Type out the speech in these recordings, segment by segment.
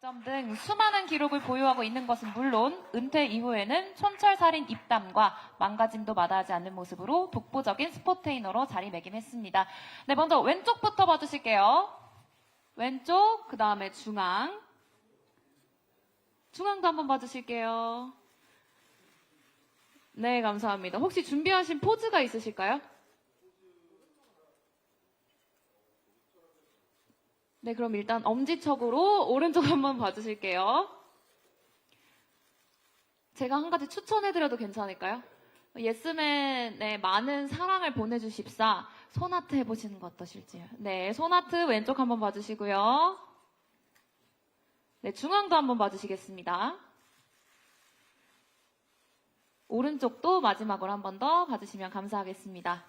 득점 등 수많은 기록을 보유하고 있는 것은 물론 은퇴 이후에는 촌철살인 입담과 망가짐도 마다하지 않는 모습으로 독보적인 스포테이너로 자리매김했습니다. 네, 먼저 왼쪽부터 봐주실게요. 왼쪽, 그 다음에 중앙. 중앙도 한번 봐주실게요. 네, 감사합니다. 혹시 준비하신 포즈가 있으실까요? 네, 그럼 일단 엄지척으로 오른쪽 한번 봐주실게요. 제가 한 가지 추천해드려도 괜찮을까요? 예스맨의 많은 사랑을 보내주십사 손하트 해보시는 거 어떠실지요? 네, 손하트 왼쪽 한번 봐주시고요. 네, 중앙도 한번 봐주시겠습니다. 오른쪽도 마지막으로 한 번 더 봐주시면 감사하겠습니다.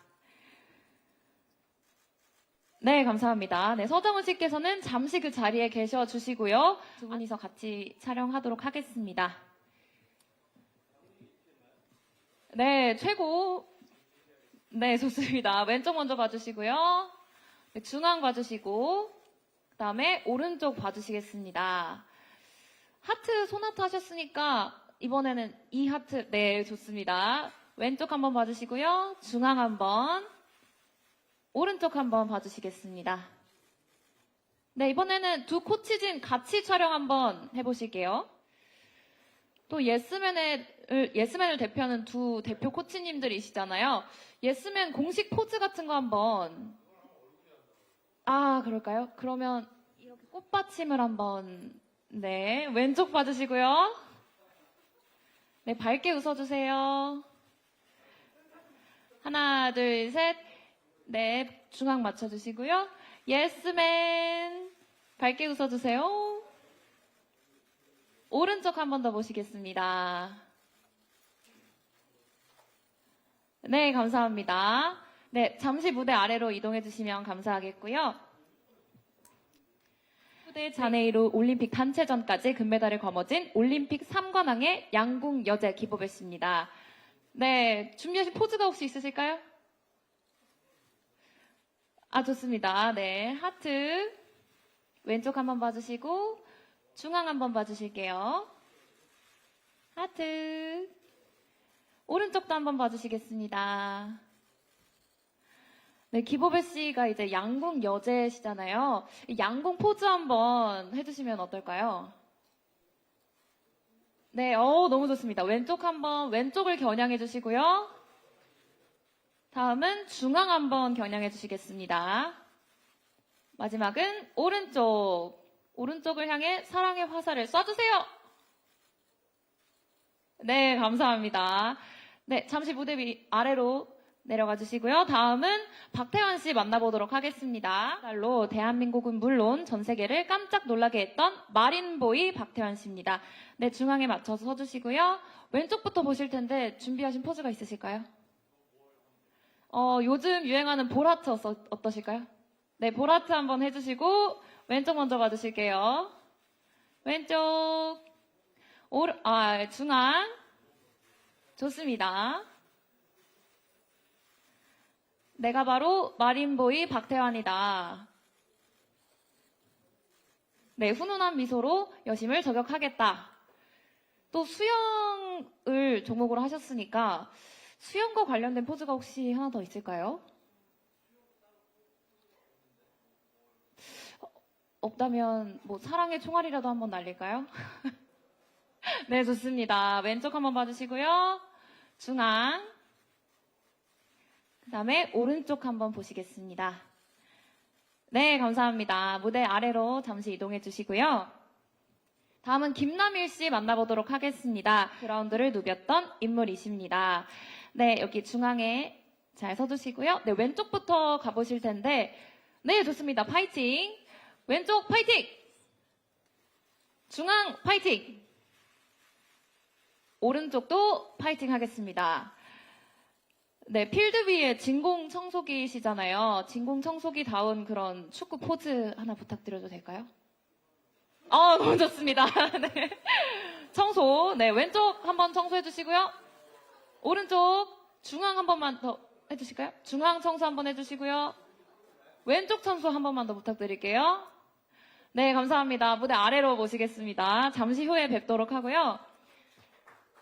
네, 감사합니다. 네, 서정훈 씨께서는 잠시 그 자리에 계셔 주시고요. 두 분이서 같이 촬영하도록 하겠습니다. 네, 최고. 네, 좋습니다. 왼쪽 먼저 봐주시고요. 네, 중앙 봐주시고, 그 다음에 오른쪽 봐주시겠습니다. 하트, 손하트 하셨으니까 이번에는 이 하트. 네, 좋습니다. 왼쪽 한번 봐주시고요. 중앙 한번. 오른쪽 한번 봐주시겠습니다. 네, 이번에는 두 코치진 같이 촬영 한번 해보실게요. 또 예스맨을 대표하는 두 대표 코치님들이시잖아요. 예스맨 공식 포즈 같은 거 한번. 아, 그럴까요? 그러면 이렇게 꽃받침을 한번. 네, 왼쪽 봐주시고요. 네, 밝게 웃어주세요. 하나, 둘, 셋. 네, 중앙 맞춰주시고요. 예스맨 밝게 웃어주세요. 오른쪽 한 번 더 보시겠습니다. 네, 감사합니다. 네, 잠시 무대 아래로 이동해 주시면 감사하겠고요. 후대 자네이루 올림픽 단체전까지 금메달을 거머쥔 올림픽 3관왕의 양궁 여제 기보배씨입니다. 네, 준비하신 포즈가 혹시 있으실까요? 아, 좋습니다. 네, 하트. 왼쪽 한번 봐주시고, 중앙 한번 봐주실게요. 하트. 오른쪽도 한번 봐주시겠습니다. 네, 기보배 씨가 이제 양궁 여제시잖아요. 양궁 포즈 한번 해주시면 어떨까요? 네, 너무 좋습니다. 왼쪽 한번, 왼쪽을 겨냥해 주시고요. 다음은 중앙 한번 겨냥해 주시겠습니다. 마지막은 오른쪽. 오른쪽을 향해 사랑의 화살을 쏴주세요. 네, 감사합니다. 네, 잠시 무대 아래로 내려가 주시고요. 다음은 박태환 씨 만나보도록 하겠습니다. 날로 대한민국은 물론 전 세계를 깜짝 놀라게 했던 마린보이 박태환 씨입니다. 네, 중앙에 맞춰서 서주시고요. 왼쪽부터 보실 텐데 준비하신 포즈가 있으실까요? 요즘 유행하는 볼하트 어떠실까요? 네, 볼하트 한번 해주시고 왼쪽 먼저 봐주실게요. 왼쪽, 중앙. 좋습니다. 내가 바로 마린보이 박태환이다. 네, 훈훈한 미소로 여심을 저격하겠다. 또 수영을 종목으로 하셨으니까 수영과 관련된 포즈가 혹시 하나 더 있을까요? 없다면 뭐 사랑의 총알이라도 한번 날릴까요? 네, 좋습니다. 왼쪽 한번 봐주시고요. 중앙. 그 다음에 오른쪽 한번 보시겠습니다. 네, 감사합니다. 무대 아래로 잠시 이동해 주시고요. 다음은 김남일 씨 만나보도록 하겠습니다. 그라운드를 누볐던 인물이십니다. 네, 여기 중앙에 잘 서주시고요. 네, 왼쪽부터 가보실 텐데, 네, 좋습니다. 파이팅! 왼쪽 파이팅! 중앙 파이팅! 오른쪽도 파이팅 하겠습니다. 네, 필드 위에 진공 청소기시잖아요. 진공 청소기다운 그런 축구 포즈 하나 부탁드려도 될까요? 너무 좋습니다. 네. 청소. 네, 왼쪽 한번 청소해 주시고요. 오른쪽, 중앙 한 번만 더 해주실까요? 중앙 청소 한번 해주시고요. 왼쪽 청소 한 번만 더 부탁드릴게요. 네, 감사합니다. 무대 아래로 모시겠습니다. 잠시 후에 뵙도록 하고요.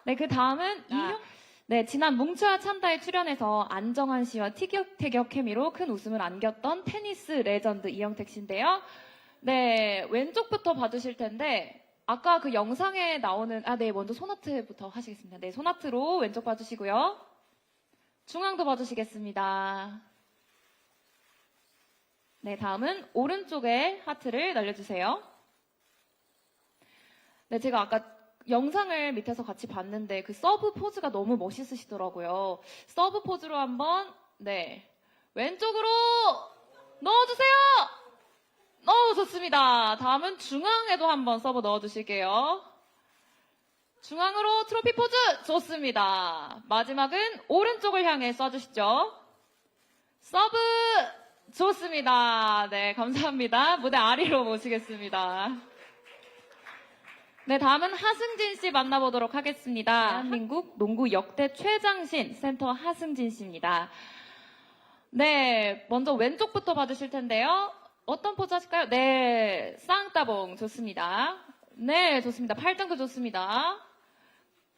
네, 그 다음은 네, 지난 뭉쳐야 찬다에 출연해서 안정환 씨와 티격태격 케미로 큰 웃음을 안겼던 테니스 레전드 이영택 씨인데요. 네, 왼쪽부터 봐주실 텐데 아까 그 영상에 나오는 네, 먼저 소나트부터 하시겠습니다. 네, 소나트로 왼쪽 봐주시고요. 중앙도 봐주시겠습니다. 네, 다음은 오른쪽에 하트를 날려주세요. 네, 제가 아까 영상을 밑에서 같이 봤는데 그 서브 포즈가 너무 멋있으시더라고요. 서브 포즈로 한번 네, 왼쪽으로 넣어주세요. 좋습니다. 다음은 중앙에도 한번 서브 넣어주실게요. 중앙으로 트로피 포즈 좋습니다. 마지막은 오른쪽을 향해 쏴주시죠. 서브 좋습니다. 네, 감사합니다. 무대 아래로 모시겠습니다. 네, 다음은 하승진 씨 만나보도록 하겠습니다. 대한민국 농구 역대 최장신 센터 하승진 씨입니다. 네, 먼저 왼쪽부터 봐주실 텐데요. 어떤 포즈 하실까요? 네, 쌍따봉 좋습니다. 네, 좋습니다. 팔등도 좋습니다.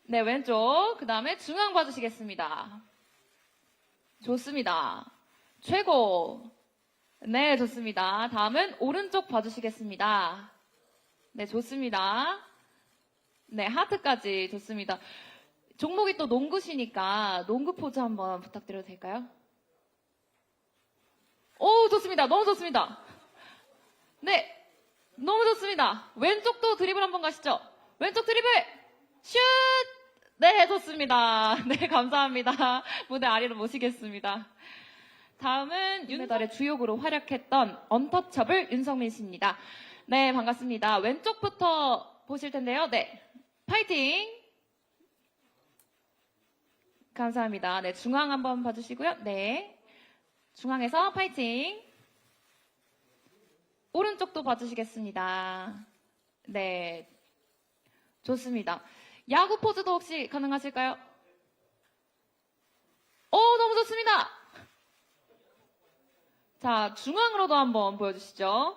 네, 왼쪽. 그 다음에 중앙 봐주시겠습니다. 좋습니다. 최고. 네, 좋습니다. 다음은 오른쪽 봐주시겠습니다. 네, 좋습니다. 네, 하트까지 좋습니다. 종목이 또 농구시니까 농구 포즈 한번 부탁드려도 될까요? 오, 좋습니다. 너무 좋습니다. 네, 너무 좋습니다. 왼쪽도 드리블 한번 가시죠. 왼쪽 드리블 슛! 네, 좋습니다. 네, 감사합니다. 무대 아래로 모시겠습니다. 다음은 윤메달의 주역으로 활약했던 언터처블 윤성민 씨입니다. 네, 반갑습니다. 왼쪽부터 보실 텐데요. 네, 파이팅! 감사합니다. 네, 중앙 한번 봐주시고요. 네, 중앙에서 파이팅! 오른쪽도 봐주시겠습니다. 네, 좋습니다. 야구 포즈도 혹시 가능하실까요? 너무 좋습니다. 자, 중앙으로도 한번 보여주시죠.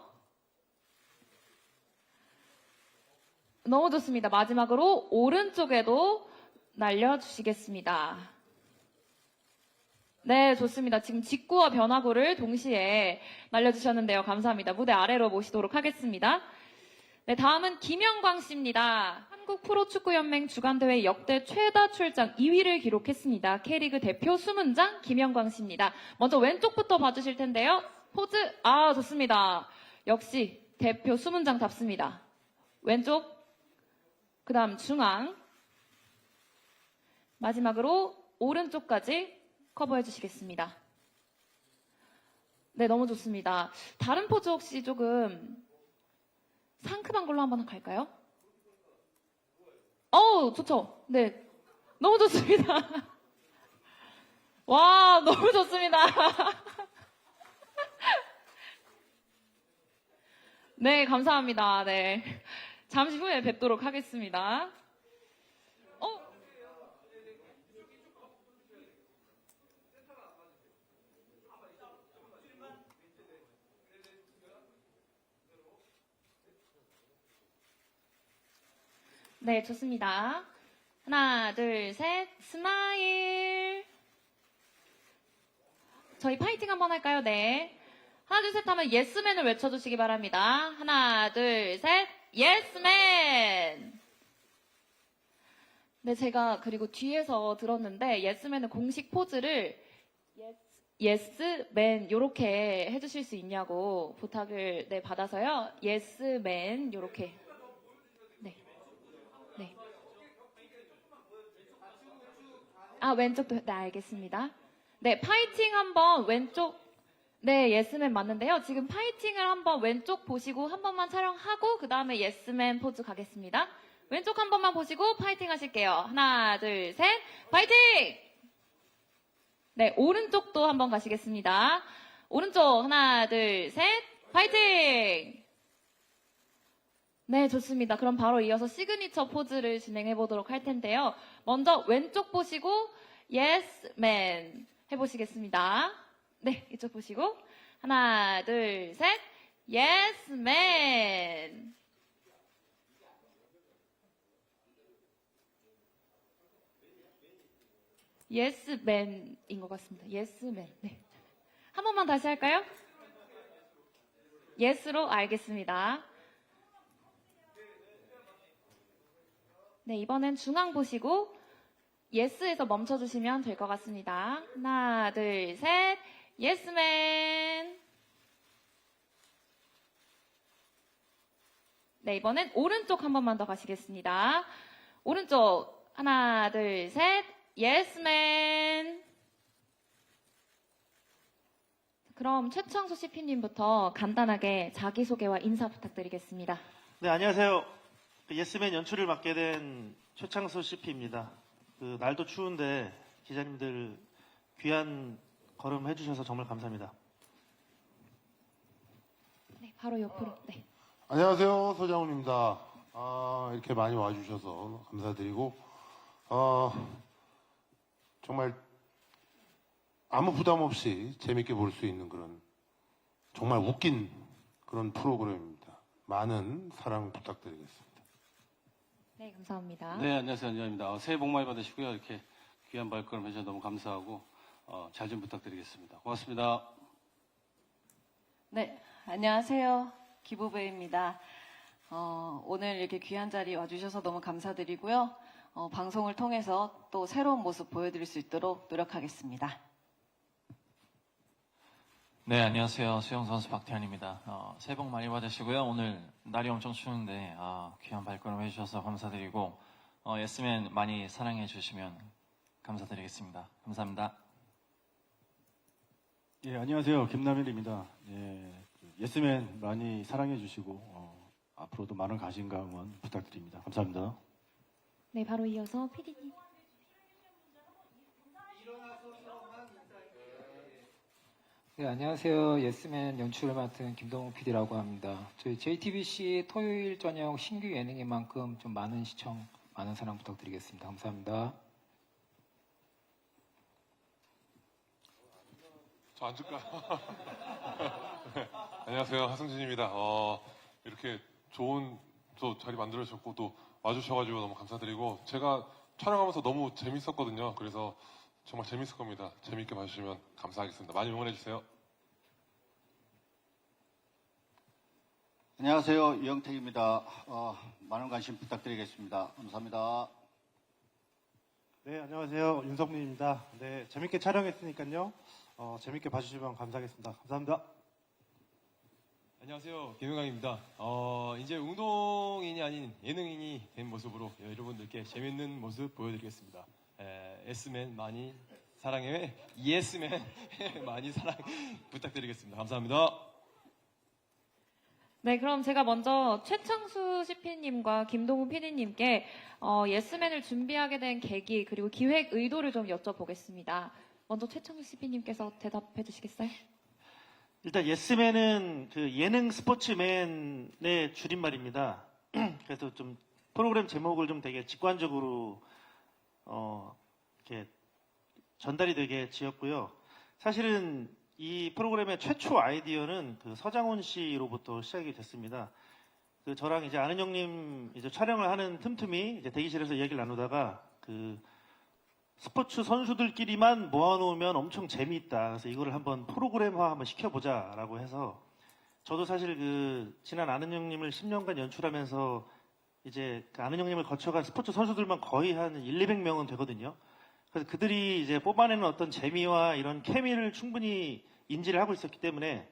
너무 좋습니다. 마지막으로 오른쪽에도 날려주시겠습니다. 네, 좋습니다. 지금 직구와 변화구를 동시에 날려주셨는데요. 감사합니다. 무대 아래로 모시도록 하겠습니다. 네, 다음은 김영광 씨입니다. 한국 프로축구연맹 주간대회 역대 최다 출장 2위를 기록했습니다. K리그 대표 수문장 김영광 씨입니다. 먼저 왼쪽부터 봐주실 텐데요. 포즈, 좋습니다. 역시 대표 수문장답습니다. 왼쪽, 그 다음 중앙, 마지막으로 오른쪽까지 커버해 주시겠습니다. 네, 너무 좋습니다. 다른 포즈 혹시 조금 상큼한 걸로 한번 갈까요? 좋죠. 네, 너무 좋습니다. 와, 너무 좋습니다. 네, 감사합니다. 네, 잠시 후에 뵙도록 하겠습니다. 네, 좋습니다. 하나, 둘, 셋, 스마일. 저희 파이팅 한번 할까요? 네. 하나, 둘, 셋 하면 예스맨을 외쳐주시기 바랍니다. 하나, 둘, 셋, 예스맨! 네, 제가 그리고 뒤에서 들었는데 예스맨은 공식 포즈를 예스맨 요렇게 해주실 수 있냐고 부탁을 받아서요. 예스맨 요렇게. 왼쪽도, 네, 알겠습니다. 네, 파이팅 한번 왼쪽, 네, 예스맨 맞는데요. 지금 파이팅을 한번 왼쪽 보시고 한 번만 촬영하고 그 다음에 예스맨 포즈 가겠습니다. 왼쪽 한 번만 보시고 파이팅 하실게요. 하나, 둘, 셋, 파이팅! 네, 오른쪽도 한번 가시겠습니다. 오른쪽, 하나, 둘, 셋, 파이팅! 네, 좋습니다. 그럼 바로 이어서 시그니처 포즈를 진행해 보도록 할 텐데요. 먼저 왼쪽 보시고 Yes, man 해보시겠습니다. 네, 이쪽 보시고 하나, 둘, 셋, 예스맨. 예스맨인 것 같습니다. 예스맨. 네. 한 번만 다시 할까요? 예스로 알겠습니다. 네, 이번엔 중앙 보시고 예스에서 멈춰주시면 될 것 같습니다. 하나, 둘, 셋. 예스맨. 네, 이번엔 오른쪽 한 번만 더 가시겠습니다. 오른쪽. 하나, 둘, 셋. 예스맨. 그럼 최창수 CP님부터 간단하게 자기소개와 인사 부탁드리겠습니다. 네, 안녕하세요. 예스맨 연출을 맡게 된 최창수 CP입니다. 날도 추운데 기자님들 귀한 걸음 해주셔서 정말 감사합니다. 네, 바로 옆으로. 네. 안녕하세요. 서장훈입니다. 이렇게 많이 와주셔서 감사드리고, 정말 아무 부담 없이 재밌게 볼 수 있는 그런 정말 웃긴 그런 프로그램입니다. 많은 사랑 부탁드리겠습니다. 네, 감사합니다. 네, 안녕하세요. 안녕입니다. 새해 복 많이 받으시고요. 이렇게 귀한 발걸음 해주셔서 너무 감사하고, 잘 좀 부탁드리겠습니다. 고맙습니다. 네, 안녕하세요. 기부배입니다. 오늘 이렇게 귀한 자리 와주셔서 너무 감사드리고요. 방송을 통해서 또 새로운 모습 보여드릴 수 있도록 노력하겠습니다. 네, 안녕하세요. 수영선수 박태환입니다. 새해 복 많이 받으시고요. 오늘 날이 엄청 추운데 귀한 발걸음 해주셔서 감사드리고 예스맨 많이 사랑해 주시면 감사드리겠습니다. 감사합니다. 예, 안녕하세요. 김남일입니다. 예, 예스맨 많이 사랑해 주시고 앞으로도 많은 관심과 응원 부탁드립니다. 감사합니다. 네, 바로 이어서 PD님. 네, 안녕하세요. 예스맨 연출을 맡은 김동욱 PD라고 합니다. 저희 JTBC 토요일 저녁 신규 예능인 만큼 좀 많은 시청, 많은 사랑 부탁드리겠습니다. 감사합니다. 저 앉을까? 안녕하세요. 하승진입니다. 이렇게 좋은 또 자리 만들어주셨고 또 와주셔가지고 너무 감사드리고 제가 촬영하면서 너무 재밌었거든요. 그래서 정말 재밌을 겁니다. 재밌게 봐주시면 감사하겠습니다. 많이 응원해주세요. 안녕하세요. 이영택입니다. 많은 관심 부탁드리겠습니다. 감사합니다. 네, 안녕하세요. 윤석민입니다. 네, 재밌게 촬영했으니까요. 재밌게 봐주시면 감사하겠습니다. 감사합니다. 안녕하세요. 김용강입니다. 이제 운동인이 아닌 예능인이 된 모습으로 여러분들께 재밌는 모습 보여드리겠습니다. S맨 많이 사랑해. 예스맨 많이 사랑 부탁드리겠습니다. 감사합니다. 네, 그럼 제가 먼저 최창수 CP님과 김동훈 PD님께 예스맨을 준비하게 된 계기 그리고 기획 의도를 좀 여쭤보겠습니다. 먼저 최창수 CP님께서 대답해 주시겠어요? 일단 예스맨은 그 예능 스포츠맨의 줄임말입니다. 그래서 좀 프로그램 제목을 좀 되게 직관적으로 이렇게 전달이 되게 지었고요. 사실은 이 프로그램의 최초 아이디어는 그 서장훈 씨로부터 시작이 됐습니다. 그 저랑 이제 아는 형님 이제 촬영을 하는 틈틈이 이제 대기실에서 이야기를 나누다가 그 스포츠 선수들끼리만 모아놓으면 엄청 재미있다. 그래서 이거를 한번 프로그램화 한번 시켜보자라고 해서 저도 사실 그 지난 아는 형님을 10년간 연출하면서 이제 그 아는 형님을 거쳐간 스포츠 선수들만 거의 한 200명은 되거든요. 그래서 그들이 이제 뽑아내는 어떤 재미와 이런 케미를 충분히 인지를 하고 있었기 때문에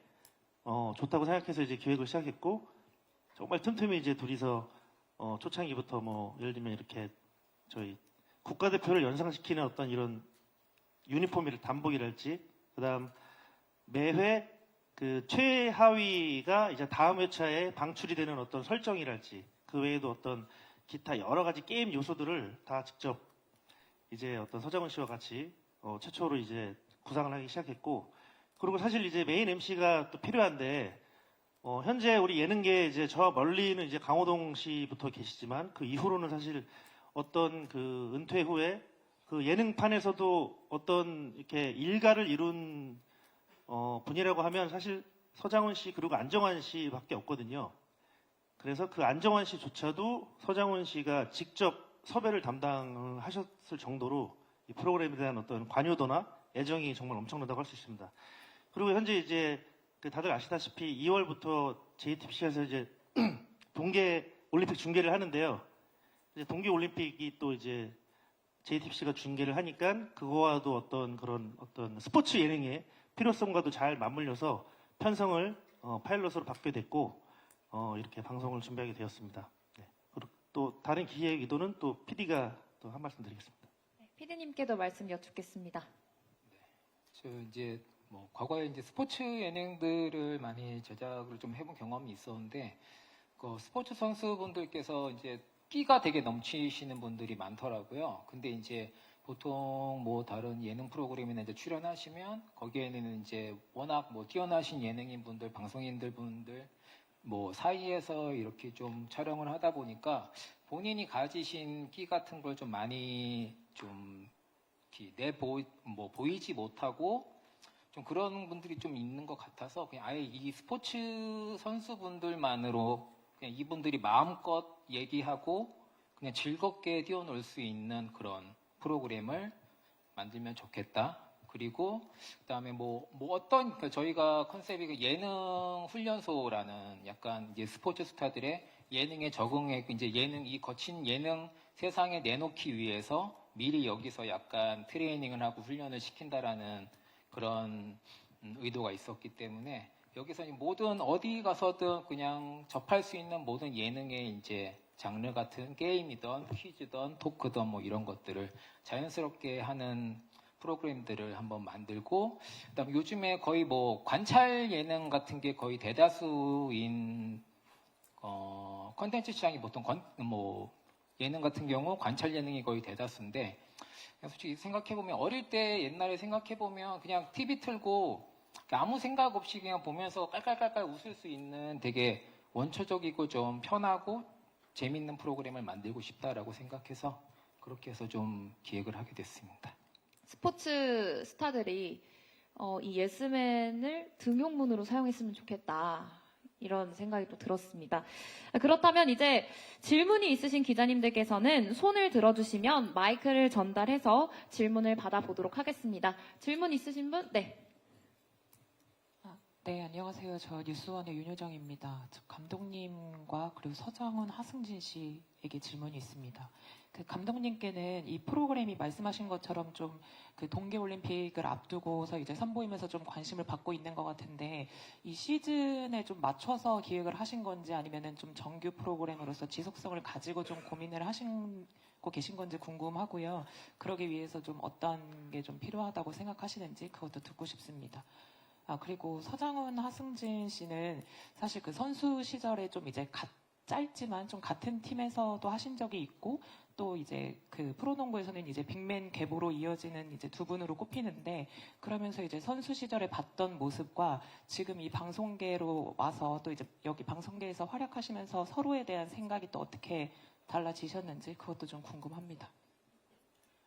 좋다고 생각해서 이제 기획을 시작했고 정말 틈틈이 이제 둘이서 초창기부터 뭐 예를 들면 이렇게 저희 국가대표를 연상시키는 어떤 이런 유니폼이랄 단복이랄지 그다음 매회 그 최하위가 이제 다음 회차에 방출이 되는 어떤 설정이랄지 그 외에도 어떤 기타 여러 가지 게임 요소들을 다 직접 이제 어떤 서장훈 씨와 같이 최초로 이제 구상을 하기 시작했고 그리고 사실 이제 메인 MC가 또 필요한데 현재 우리 예능계 이제 저 멀리는 이제 강호동 씨부터 계시지만 그 이후로는 사실 어떤 그 은퇴 후에 그 예능판에서도 어떤 이렇게 일가를 이룬 분이라고 하면 사실 서장훈 씨 그리고 안정환 씨밖에 없거든요. 그래서 그 안정환 씨조차도 서장훈 씨가 직접 섭외를 담당을 하셨을 정도로 이 프로그램에 대한 어떤 관여도나 애정이 정말 엄청나다고 할 수 있습니다. 그리고 현재 이제 그 다들 아시다시피 2월부터 JTBC에서 이제 동계 올림픽 중계를 하는데요. 이제 동계 올림픽이 또 이제 JTBC가 중계를 하니까 그거와도 어떤 그런 어떤 스포츠 예능의 필요성과도 잘 맞물려서 편성을 파일럿으로 받게 됐고 이렇게 방송을 준비하게 되었습니다. 네. 그리고 또 다른 기획 의도는 또 PD가 또 한 말씀 드리겠습니다. PD님께도 말씀 여쭙겠습니다. 저 이제 뭐 과거에 이제 스포츠 예능들을 많이 제작을 좀 해본 경험이 있었는데 그 스포츠 선수분들께서 이제 끼가 되게 넘치시는 분들이 많더라고요. 근데 이제 보통 뭐 다른 예능 프로그램이나 이제 출연하시면 거기에는 이제 워낙 뭐 뛰어나신 예능인 분들, 방송인들 분들 뭐 사이에서 이렇게 좀 촬영을 하다 보니까 본인이 가지신 끼 같은 걸 좀 많이 좀 보이지 못하고 좀 그런 분들이 좀 있는 것 같아서 그냥 아예 이 스포츠 선수분들만으로 그냥 이분들이 마음껏 얘기하고 그냥 즐겁게 뛰어놀 수 있는 그런 프로그램을 만들면 좋겠다. 그리고 그다음에 뭐 어떤 그러니까 저희가 컨셉이 그 예능 훈련소라는 약간 이제 스포츠 스타들의 예능에 적응해 이제 이 거친 예능 세상에 내놓기 위해서 미리 여기서 약간 트레이닝을 하고 훈련을 시킨다라는 그런 의도가 있었기 때문에 여기서 모든 어디 가서든 그냥 접할 수 있는 모든 예능의 이제 장르 같은 게임이든 퀴즈든 토크든 뭐 이런 것들을 자연스럽게 하는 프로그램들을 한번 만들고 그다음에 요즘에 거의 뭐 관찰 예능 같은 게 거의 대다수인 컨텐츠 시장이 보통 뭐 예능 같은 경우 관찰 예능이 거의 대다수인데 솔직히 생각해보면 어릴 때 옛날에 생각해보면 그냥 TV 틀고 아무 생각 없이 그냥 보면서 깔깔깔깔 웃을 수 있는 되게 원초적이고 좀 편하고 재밌는 프로그램을 만들고 싶다라고 생각해서 그렇게 해서 좀 기획을 하게 됐습니다. 스포츠 스타들이 이 예스맨을 등용문으로 사용했으면 좋겠다. 이런 생각이 또 들었습니다. 그렇다면 이제 질문이 있으신 기자님들께서는 손을 들어주시면 마이크를 전달해서 질문을 받아보도록 하겠습니다. 질문 있으신 분? 네. 네, 안녕하세요. 저 뉴스원의 윤효정입니다. 저 감독님과 그리고 서장훈, 하승진 씨에게 질문이 있습니다. 그 감독님께는 이 프로그램이 말씀하신 것처럼 좀 그 동계올림픽을 앞두고서 이제 선보이면서 좀 관심을 받고 있는 것 같은데 이 시즌에 좀 맞춰서 기획을 하신 건지 아니면은 좀 정규 프로그램으로서 지속성을 가지고 좀 고민을 하시고 계신 건지 궁금하고요. 그러기 위해서 좀 어떤 게 좀 필요하다고 생각하시는지 그것도 듣고 싶습니다. 그리고 서장훈, 하승진 씨는 사실 그 선수 시절에 좀 이제 짧지만 좀 같은 팀에서도 하신 적이 있고 또 이제 그 프로농구에서는 이제 빅맨 계보로 이어지는 이제 두 분으로 꼽히는데 그러면서 이제 선수 시절에 봤던 모습과 지금 이 방송계로 와서 또 이제 여기 방송계에서 활약하시면서 서로에 대한 생각이 또 어떻게 달라지셨는지 그것도 좀 궁금합니다.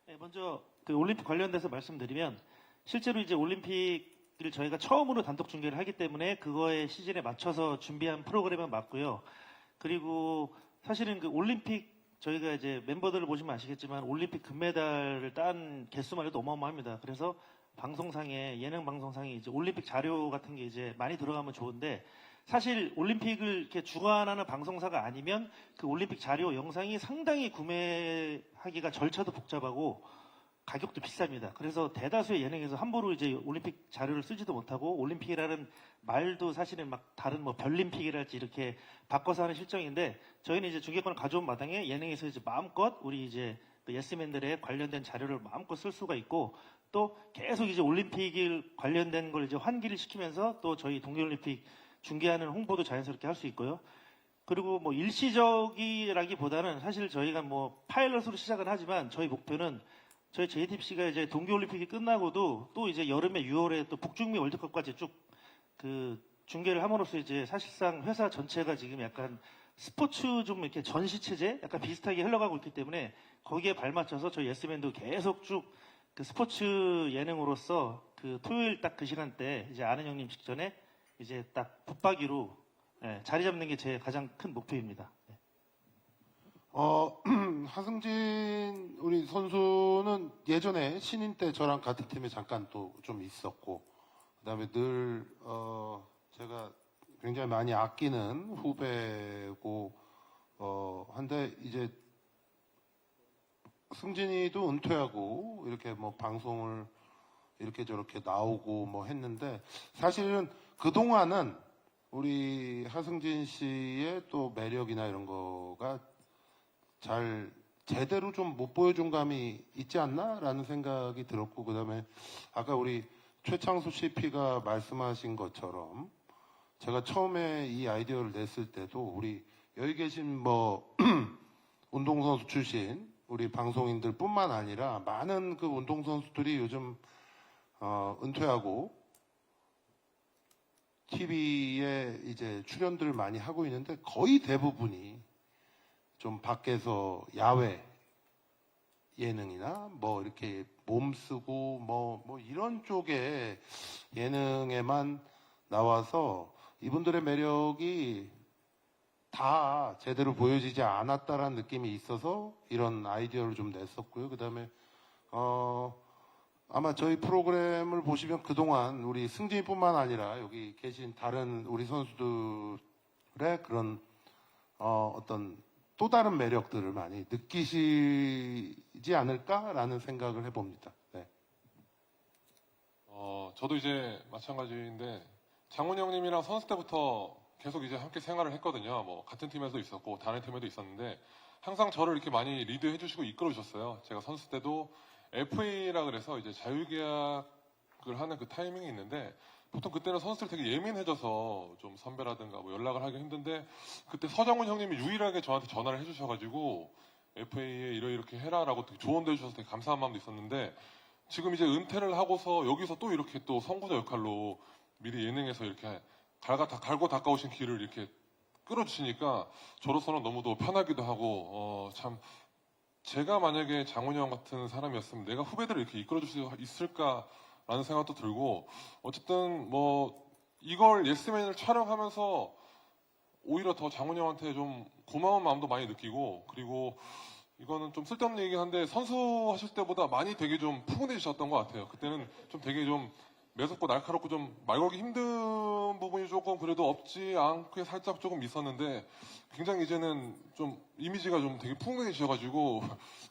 네, 먼저 그 올림픽 관련돼서 말씀드리면 실제로 이제 올림픽을 저희가 처음으로 단독 중계를 하기 때문에 그거의 시즌에 맞춰서 준비한 프로그램은 맞고요. 그리고 사실은 그 올림픽 저희가 이제 멤버들을 보시면 아시겠지만 올림픽 금메달을 딴 개수만 해도 어마어마합니다. 그래서 방송상에 예능 방송상에 이제 올림픽 자료 같은 게 이제 많이 들어가면 좋은데 사실 올림픽을 이렇게 주관하는 방송사가 아니면 그 올림픽 자료 영상이 상당히 구매하기가 절차도 복잡하고 가격도 비쌉니다. 그래서 대다수의 예능에서 함부로 이제 올림픽 자료를 쓰지도 못하고 올림픽이라는 말도 사실은 막 다른 뭐 별림픽이랄지 이렇게 바꿔서 하는 실정인데 저희는 이제 중계권을 가져온 마당에 예능에서 이제 마음껏 우리 이제 그 예스맨들의 관련된 자료를 마음껏 쓸 수가 있고 또 계속 이제 올림픽을 관련된 걸 이제 환기를 시키면서 또 저희 동계올림픽 중계하는 홍보도 자연스럽게 할 수 있고요. 그리고 뭐 일시적이라기보다는 사실 저희가 뭐 파일럿으로 시작은 하지만 저희 목표는 저희 JTBC가 이제 동계올림픽이 끝나고도 또 이제 여름에 6월에 또 북중미 월드컵까지 쭉 그 중계를 함으로써 이제 사실상 회사 전체가 지금 약간 스포츠 좀 이렇게 전시 체제 약간 비슷하게 흘러가고 있기 때문에 거기에 발맞춰서 저희 예스맨도 계속 쭉 그 스포츠 예능으로서 그 토요일 딱 그 시간대 이제 아는 형님 직전에 이제 딱 붙박이로 자리 잡는 게 제 가장 큰 목표입니다. 하승진 우리 선수는 예전에 신인 때 저랑 같은 팀에 잠깐 또 좀 있었고, 그다음에 늘 제가 굉장히 많이 아끼는 후배고 한데 이제 승진이도 은퇴하고 이렇게 뭐 방송을 이렇게 저렇게 나오고 뭐 했는데, 사실은 그동안은 우리 하승진 씨의 또 매력이나 이런 거가 잘 제대로 좀 못 보여준 감이 있지 않나라는 생각이 들었고, 그다음에 아까 우리 최창수 CP가 말씀하신 것처럼 제가 처음에 이 아이디어를 냈을 때도 우리 여기 계신 뭐 운동선수 출신 우리 방송인들뿐만 아니라 많은 그 운동선수들이 요즘 은퇴하고 TV에 이제 출연들을 많이 하고 있는데, 거의 대부분이 좀 밖에서 야외 예능이나 뭐 이렇게 몸 쓰고 뭐 이런 쪽의 예능에만 나와서 이분들의 매력이 다 제대로 보여지지 않았다라는 느낌이 있어서 이런 아이디어를 좀 냈었고요. 그다음에 아마 저희 프로그램을 보시면 그동안 우리 승진이뿐만 아니라 여기 계신 다른 우리 선수들의 그런 어떤 또 다른 매력들을 많이 느끼시지 않을까라는 생각을 해봅니다. 네. 저도 이제 마찬가지인데 장훈이 형님이랑 선수 때부터 계속 이제 함께 생활을 했거든요. 뭐 같은 팀에도 있었고 다른 팀에도 있었는데 항상 저를 이렇게 많이 리드해 주시고 이끌어 주셨어요. 제가 선수 때도 FA라 그래서 이제 자유계약을 하는 그 타이밍이 있는데, 보통 그때는 선수들 되게 예민해져서 좀 선배라든가 뭐 연락을 하기 힘든데, 그때 서장훈 형님이 유일하게 저한테 전화를 해주셔가지고 FA에 이렇게 해라라고 되게 조언도 해주셔서 되게 감사한 마음도 있었는데, 지금 이제 은퇴를 하고서 여기서 또 이렇게 또 선구자 역할로 미리 예능에서 이렇게 갈고 닦아오신 길을 이렇게 끌어주시니까 저로서는 너무도 편하기도 하고 참 제가 만약에 장훈이 형 같은 사람이었으면 내가 후배들을 이렇게 이끌어줄 수 있을까라는 생각도 들고, 어쨌든 뭐 이걸 예스맨을 촬영하면서 오히려 더 장훈이 형한테 좀 고마운 마음도 많이 느끼고, 그리고 이거는 좀 쓸데없는 얘기긴 한데 선수 하실 때보다 많이 되게 좀 푸근해지셨던 것 같아요. 그때는 좀 되게 좀 매섭고 날카롭고 좀 말 걸기 힘든 부분이 조금 그래도 없지 않게 살짝 조금 있었는데, 굉장히 이제는 좀 이미지가 좀 되게 풍부해지셔가지고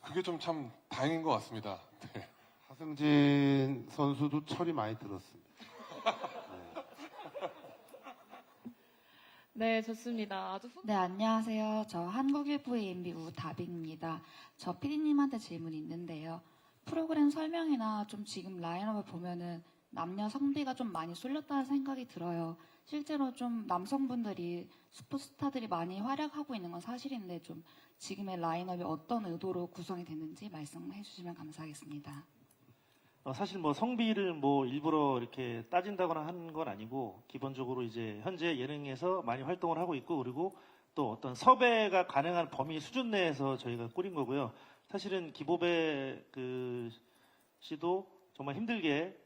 그게 좀 참 다행인 것 같습니다. 네. 하승진 선수도 철이 많이 들었습니다. 네, 좋습니다. 아주 네, 안녕하세요. 저 한국일보의 우다비입니다. 저 PD님한테 질문이 있는데요. 프로그램 설명이나 좀 지금 라인업을 보면은 남녀 성비가 좀 많이 쏠렸다는 생각이 들어요. 실제로 좀 남성분들이 슈퍼스타들이 많이 활약하고 있는 건 사실인데, 좀 지금의 라인업이 어떤 의도로 구성이 됐는지 말씀해 주시면 감사하겠습니다. 사실 뭐 성비를 뭐 일부러 이렇게 따진다거나 하는 건 아니고, 기본적으로 이제 현재 예능에서 많이 활동을 하고 있고, 그리고 또 어떤 섭외가 가능한 범위 수준 내에서 저희가 꾸린 거고요. 사실은 기보배 씨도 정말 힘들게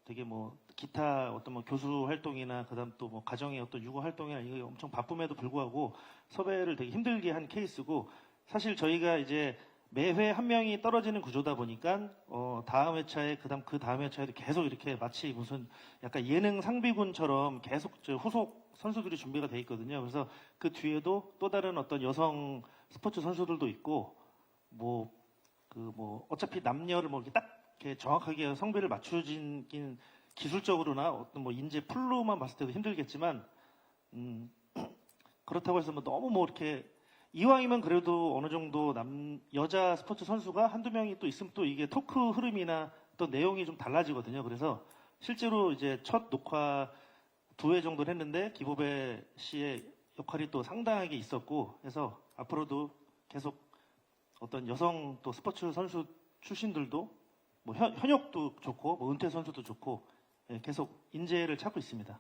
되게 뭐 기타 어떤 뭐 교수 활동이나 그다음 또 뭐 가정의 어떤 육아 활동이나 이거 엄청 바쁨에도 불구하고 섭외를 되게 힘들게 한 케이스고, 사실 저희가 이제 매회 한 명이 떨어지는 구조다 보니까 다음 회차에 그 다음 회차에도 계속 이렇게 마치 무슨 약간 예능 상비군처럼 계속 후속 선수들이 준비가 돼 있거든요. 그래서 그 뒤에도 또 다른 어떤 여성 스포츠 선수들도 있고, 어차피 남녀를 뭐 이렇게 딱 이렇게 정확하게 성비를 맞추진 기술적으로나 어떤 뭐 인재 풀로만 봤을 때도 힘들겠지만, 그렇다고 해서 뭐 너무 뭐 이렇게 이왕이면 그래도 어느 정도 여자 스포츠 선수가 한두 명이 또 있으면 또 이게 토크 흐름이나 또 내용이 좀 달라지거든요. 그래서 실제로 이제 첫 녹화 2회 정도를 했는데 기보배 씨의 역할이 또 상당하게 있었고, 해서 앞으로도 계속 어떤 여성 또 스포츠 선수 출신들도 뭐 현역도 좋고 뭐 은퇴 선수도 좋고 계속 인재를 찾고 있습니다.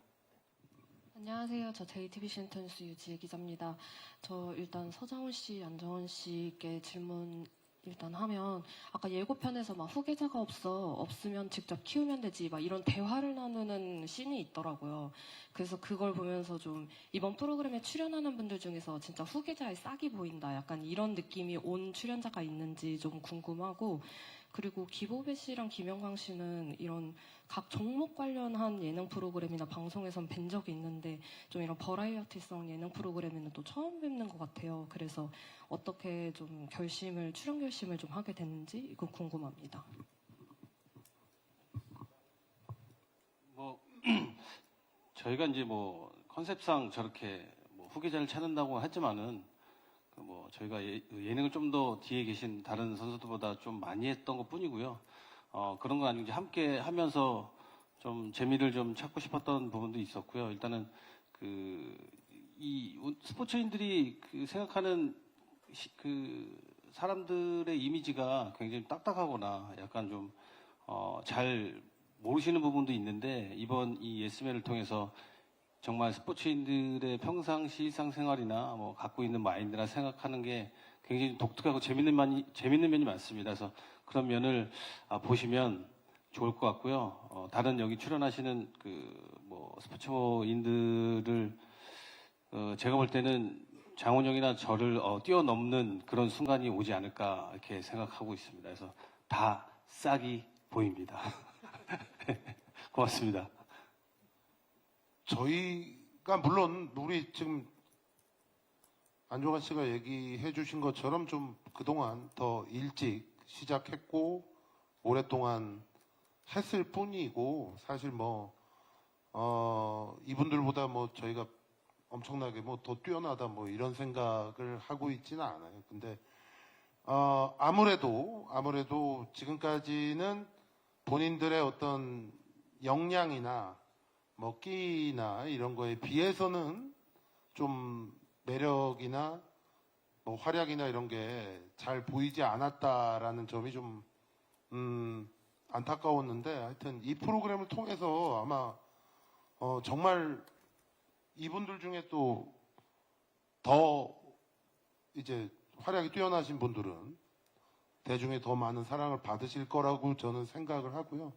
안녕하세요. 저 JTBC 인터뉴스 유지혜 기자입니다. 저 일단 서장훈 씨, 안정원 씨께 질문 일단 하면 아까 예고편에서 막 후계자가 없으면 직접 키우면 되지 막 이런 대화를 나누는 씬이 있더라고요. 그래서 그걸 보면서 좀 이번 프로그램에 출연하는 분들 중에서 진짜 후계자의 싹이 보인다 약간 이런 느낌이 온 출연자가 있는지 좀 궁금하고, 그리고 기보배 씨랑 김영광 씨는 이런 각 종목 관련한 예능 프로그램이나 방송에선 뵌 적이 있는데 좀 이런 버라이어티성 예능 프로그램에는 또 처음 뵙는 것 같아요. 그래서 어떻게 좀 출연 결심을 좀 하게 됐는지 이거 궁금합니다. 뭐 저희가 이제 뭐 컨셉상 저렇게 뭐 후계자를 찾는다고 하지만은 뭐 저희가 예능을 좀 더 뒤에 계신 다른 선수들보다 좀 많이 했던 것 뿐이고요. 그런 건 아니고 이제 함께 하면서 좀 재미를 좀 찾고 싶었던 부분도 있었고요. 일단은 이 스포츠인들이 생각하는 사람들의 이미지가 굉장히 딱딱하거나 약간 좀 잘 모르시는 부분도 있는데, 이번 이 예스맨을 통해서 정말 스포츠인들의 평상시 일상생활이나 뭐 갖고 있는 마인드나 생각하는 게 굉장히 독특하고 재밌는 면이 많습니다. 그래서 그런 면을 보시면 좋을 것 같고요. 다른 여기 출연하시는 뭐 스포츠인들을 제가 볼 때는 장훈 형이나 저를 뛰어넘는 그런 순간이 오지 않을까 이렇게 생각하고 있습니다. 그래서 다 싹이 보입니다. 고맙습니다. 저희가 물론 우리 지금 안종환 씨가 얘기해 주신 것처럼 좀 그동안 더 일찍 시작했고 오랫동안 했을 뿐이고, 사실 뭐 이분들보다 뭐 저희가 엄청나게 뭐 더 뛰어나다 뭐 이런 생각을 하고 있지는 않아요. 근데 아무래도 지금까지는 본인들의 어떤 역량이나 뭐 끼나 이런 거에 비해서는 좀 매력이나 뭐 활약이나 이런 게 잘 보이지 않았다라는 점이 좀 안타까웠는데, 하여튼 이 프로그램을 통해서 아마 정말 이분들 중에 또 더 이제 활약이 뛰어나신 분들은 대중의 더 많은 사랑을 받으실 거라고 저는 생각을 하고요.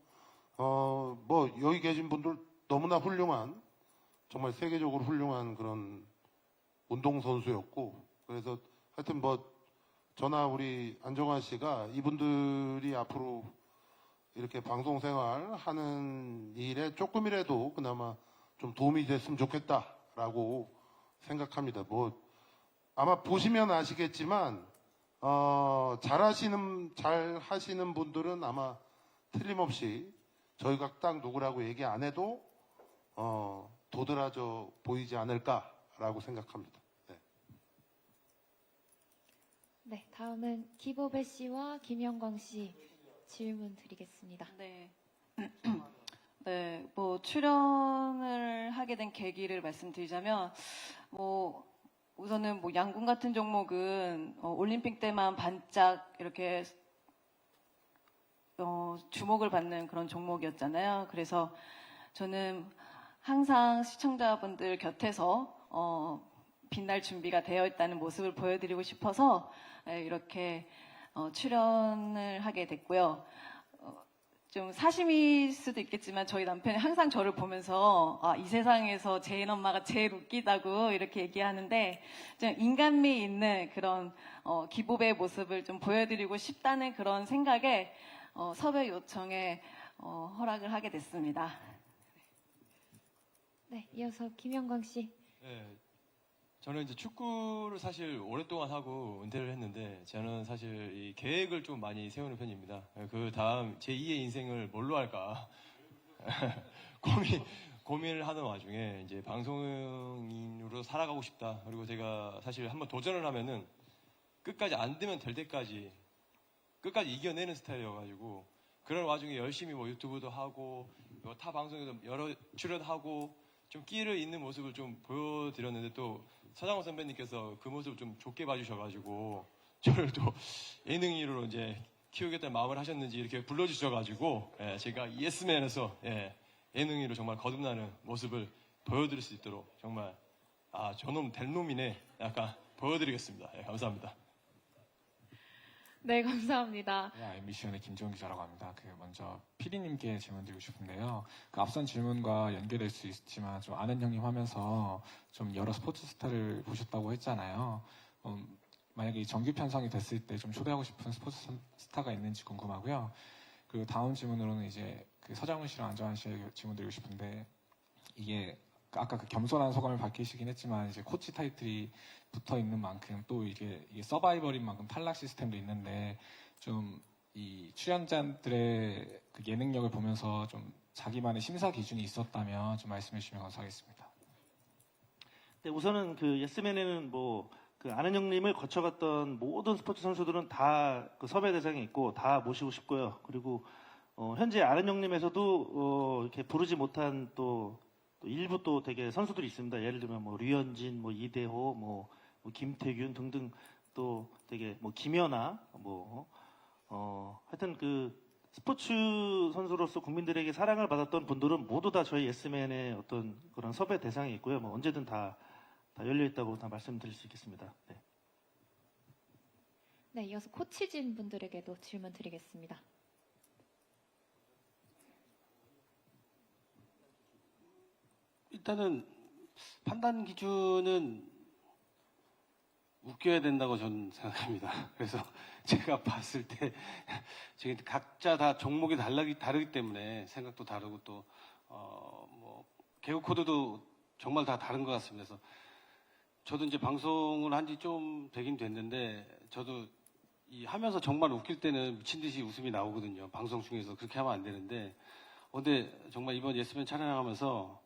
뭐 여기 계신 분들 너무나 훌륭한, 정말 세계적으로 훌륭한 그런 운동선수였고, 그래서 하여튼 뭐 저나 우리 안정환 씨가 이분들이 앞으로 이렇게 방송 생활 하는 일에 조금이라도 그나마 좀 도움이 됐으면 좋겠다라고 생각합니다. 뭐 아마 보시면 아시겠지만 잘 하시는 분들은 아마 틀림없이 저희가 딱 누구라고 얘기 안 해도 도드라져 보이지 않을까라고 생각합니다. 네. 네, 다음은 기보배 씨와 김영광 씨 질문 드리겠습니다. 네. 네, 뭐 출연을 하게 된 계기를 말씀드리자면, 뭐 우선은 뭐 양궁 같은 종목은 올림픽 때만 반짝 이렇게 주목을 받는 그런 종목이었잖아요. 그래서 저는 항상 시청자분들 곁에서 빛날 준비가 되어 있다는 모습을 보여드리고 싶어서 이렇게 출연을 하게 됐고요. 좀 사심일 수도 있겠지만 저희 남편이 항상 저를 보면서 이 세상에서 제인 엄마가 제일 웃기다고 이렇게 얘기하는데, 좀 인간미 있는 그런 기보배의 모습을 좀 보여드리고 싶다는 그런 생각에 섭외 요청에 허락을 하게 됐습니다. 네, 이어서 김영광 씨. 네, 저는 이제 축구를 사실 오랫동안 하고 은퇴를 했는데, 저는 사실 이 계획을 좀 많이 세우는 편입니다. 그 다음 제2의 인생을 뭘로 할까 고민을 하는 와중에 이제 방송인으로 살아가고 싶다. 그리고 제가 사실 한번 도전을 하면은 끝까지 안 되면 될 때까지 끝까지 이겨내는 스타일이어가지고, 그런 와중에 열심히 뭐 유튜브도 하고 뭐 타 방송에도 여러 출연하고 좀 끼를 잇는 모습을 좀 보여드렸는데, 또 서장훈 선배님께서 그 모습을 좀 좋게 봐주셔가지고 저를 또 예능인으로 이제 키우겠다는 마음을 하셨는지 이렇게 불러주셔가지고 제가 예스맨에서 예능인으로 정말 거듭나는 모습을 보여드릴 수 있도록 정말 저놈 될 놈이네 약간 보여드리겠습니다. 감사합니다. 네, 감사합니다. 네, MBC연의 김지원 기자라고 합니다. 먼저 피디님께 질문 드리고 싶은데요. 앞선 질문과 연계될 수 있지만 좀 아는 형님 하면서 좀 여러 스포츠 스타를 보셨다고 했잖아요. 만약에 이 정규 편성이 됐을 때 좀 초대하고 싶은 스포츠 스타가 있는지 궁금하고요. 그리고 다음 질문으로는 이제 서장훈 씨랑 안정환 씨에게 질문 드리고 싶은데 이게 아까 겸손한 소감을 밝히시긴 했지만 이제 코치 타이틀이 붙어 있는 만큼 또 이게 서바이벌인 만큼 탈락 시스템도 있는데 좀 이 출연자들의 예능력을 보면서 좀 자기만의 심사 기준이 있었다면 좀 말씀해 주시면 감사하겠습니다. 네, 우선은 예스맨에는 아는 형님을 거쳐갔던 모든 스포츠 선수들은 다 섭외 대상이 있고 다 모시고 싶고요. 그리고 현재 아는 형님에서도 이렇게 부르지 못한 또 일부 또 되게 선수들이 있습니다. 예를 들면 류현진, 이대호, 김태균 등등 또 되게 김연아 하여튼 스포츠 선수로서 국민들에게 사랑을 받았던 분들은 모두 다 저희 예스맨의 어떤 그런 섭외 대상이 있고요. 언제든 다 열려 있다고 다 말씀드릴 수 있겠습니다. 네. 네, 이어서 코치진 분들에게도 질문 드리겠습니다. 일단은 판단 기준은 웃겨야 된다고 저는 생각합니다. 그래서 제가 봤을 때 지금 각자 다 종목이 다르기 때문에 생각도 다르고 또 개그 코드도 정말 다 다른 것 같습니다. 그래서 저도 이제 방송을 한 지 좀 되긴 됐는데 저도 하면서 정말 웃길 때는 미친 듯이 웃음이 나오거든요. 방송 중에서 그렇게 하면 안 되는데 근데 정말 이번 예스맨 촬영하면서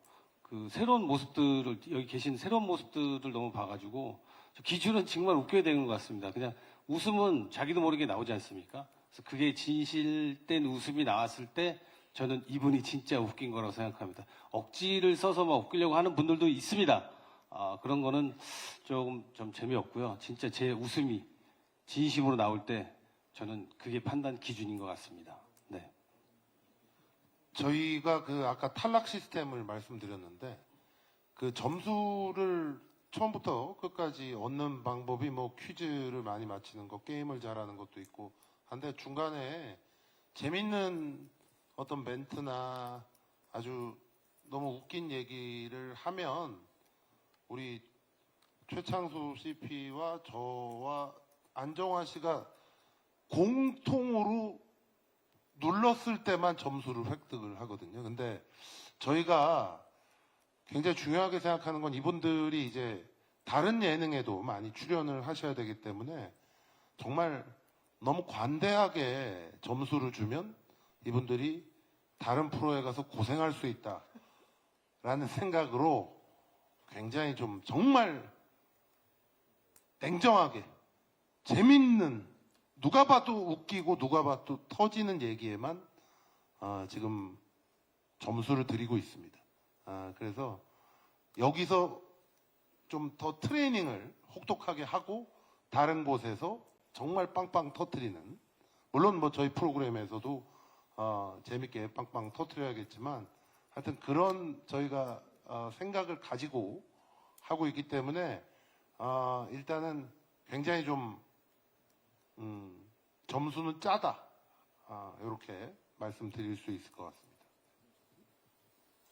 새로운 모습들을 여기 계신 새로운 모습들을 너무 봐가지고 기준은 정말 웃겨야 되는 것 같습니다. 그냥 웃음은 자기도 모르게 나오지 않습니까? 그래서 그게 진실된 웃음이 나왔을 때 저는 이분이 진짜 웃긴 거라고 생각합니다. 억지를 써서 웃기려고 하는 분들도 있습니다. 그런 거는 조금 좀 재미없고요. 진짜 제 웃음이 진심으로 나올 때 저는 그게 판단 기준인 것 같습니다. 네. 저희가 아까 탈락 시스템을 말씀드렸는데 점수를 처음부터 끝까지 얻는 방법이 퀴즈를 많이 맞히는 거, 게임을 잘하는 것도 있고 한데 중간에 재밌는 어떤 멘트나 아주 너무 웃긴 얘기를 하면 우리 최창수 CP와 저와 안정환 씨가 공통으로 눌렀을 때만 점수를 획득을 하거든요. 근데 저희가 굉장히 중요하게 생각하는 건 이분들이 이제 다른 예능에도 많이 출연을 하셔야 되기 때문에 정말 너무 관대하게 점수를 주면 이분들이 다른 프로에 가서 고생할 수 있다라는 생각으로 굉장히 좀 정말 냉정하게 재밌는 누가 봐도 웃기고 누가 봐도 터지는 얘기에만 지금 점수를 드리고 있습니다. 그래서 여기서 좀 더 트레이닝을 혹독하게 하고 다른 곳에서 정말 빵빵 터트리는 물론 저희 프로그램에서도 재밌게 빵빵 터트려야겠지만 하여튼 그런 저희가 생각을 가지고 하고 있기 때문에 일단은 굉장히 좀 점수는 짜다 이렇게 말씀드릴 수 있을 것 같습니다.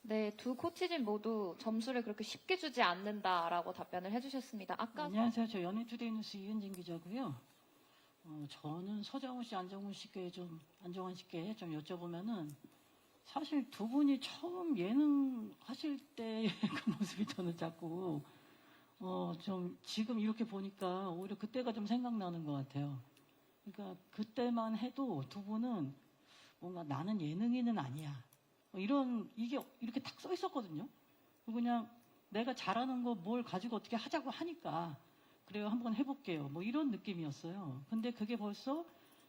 네, 두 코치진 모두 점수를 그렇게 쉽게 주지 않는다라고 답변을 해주셨습니다. 아까 안녕하세요. 저 연예투데이 뉴스 이은진 기자고요. 저는 서장훈 씨, 안정환 씨께 좀 여쭤보면은 사실 두 분이 처음 예능 하실 때 그 모습이 저는 자꾸 좀 지금 이렇게 보니까 오히려 그때가 좀 생각나는 것 같아요. 그러니까 그때만 해도 두 분은 뭔가 나는 예능인은 아니야. 이게 이렇게 탁 써 있었거든요. 그냥 내가 잘하는 거 뭘 가지고 어떻게 하자고 하니까 그래요, 한번 해볼게요. 이런 느낌이었어요. 근데 그게 벌써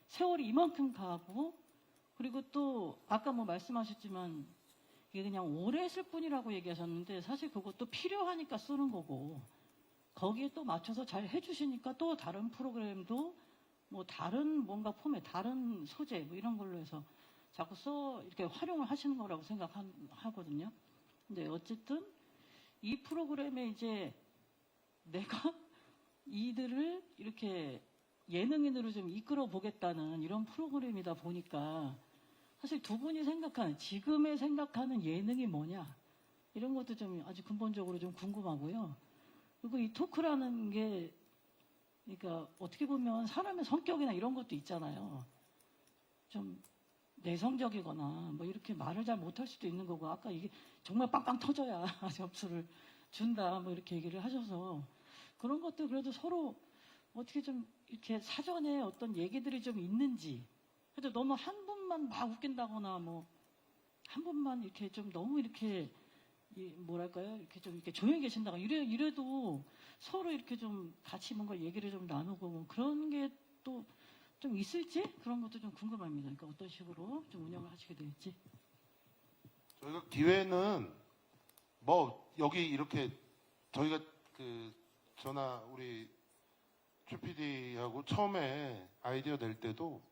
세월이 이만큼 가고 그리고 또 아까 말씀하셨지만 이게 그냥 오래 했을 뿐이라고 얘기하셨는데 사실 그것도 필요하니까 쓰는 거고 거기에 또 맞춰서 잘 해주시니까 또 다른 프로그램도 다른 뭔가 폼에 다른 소재 이런 걸로 해서 자꾸 이렇게 활용을 하시는 거라고 생각하거든요. 근데 어쨌든 이 프로그램에 이제 내가 이들을 이렇게 예능인으로 좀 이끌어 보겠다는 이런 프로그램이다 보니까 사실 두 분이 생각하는 지금의 생각하는 예능이 뭐냐 이런 것도 좀 아주 근본적으로 좀 궁금하고요. 그리고 이 토크라는 게 그러니까 어떻게 보면 사람의 성격이나 이런 것도 있잖아요. 좀 내성적이거나 뭐 이렇게 말을 잘 못할 수도 있는 거고 아까 이게 정말 빵빵 터져야 점수를 준다 뭐 이렇게 얘기를 하셔서 그런 것도 그래도 서로 어떻게 좀 이렇게 사전에 어떤 얘기들이 좀 있는지 그래도 너무 한 분만 막 웃긴다거나 뭐 한 분만 이렇게 좀 너무 이렇게 뭐랄까요 이렇게 좀 이렇게 조용히 계신다거나 이래도 서로 이렇게 좀 같이 뭔가 얘기를 좀 나누고 뭐 그런 게 또 좀 있을지 그런 것도 좀 궁금합니다. 그러니까 어떤 식으로 좀 운영을 하시게 될지. 저희가 기회는 뭐 여기 이렇게 저희가 그 저나 우리 최 PD하고 처음에 아이디어 낼 때도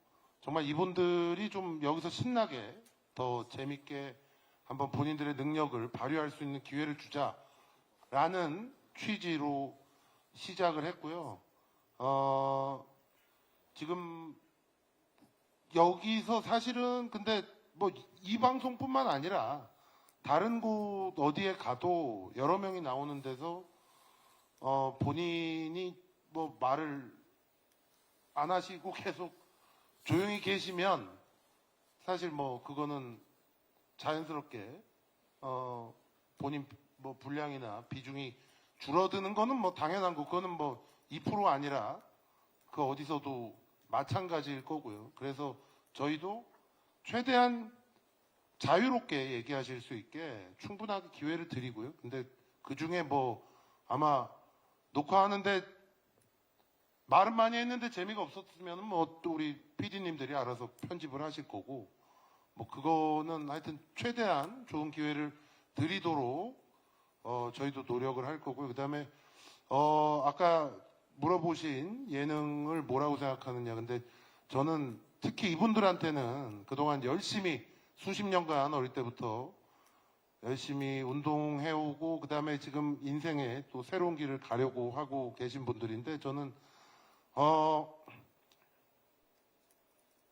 정말 이분들이 좀 여기서 신나게 더 재밌게 한번 본인들의 능력을 발휘할 수 있는 기회를 주자라는 취지로 시작을 했고요. 지금 여기서 사실은 근데 뭐 이 방송뿐만 아니라 다른 곳 어디에 가도 여러 명이 나오는 데서 본인이 뭐 말을 안 하시고 계속 조용히 계시면 사실 뭐 그거는 자연스럽게 본인 뭐 분량이나 비중이 줄어드는 거는 뭐 당연한 거 그거는 뭐 2% 아니라 그 어디서도 마찬가지일 거고요. 그래서 저희도 최대한 자유롭게 얘기하실 수 있게 충분하게 기회를 드리고요. 근데 그 중에 뭐 아마 녹화하는데 말은 많이 했는데 재미가 없었으면 뭐 또 우리 PD님들이 알아서 편집을 하실 거고 뭐 그거는 하여튼 최대한 좋은 기회를 드리도록 저희도 노력을 할 거고요. 그다음에 아까 물어보신 예능을 뭐라고 생각하느냐. 근데 저는 특히 이분들한테는 그동안 열심히 수십 년간 어릴 때부터 열심히 운동해오고 그다음에 지금 인생에 또 새로운 길을 가려고 하고 계신 분들인데 저는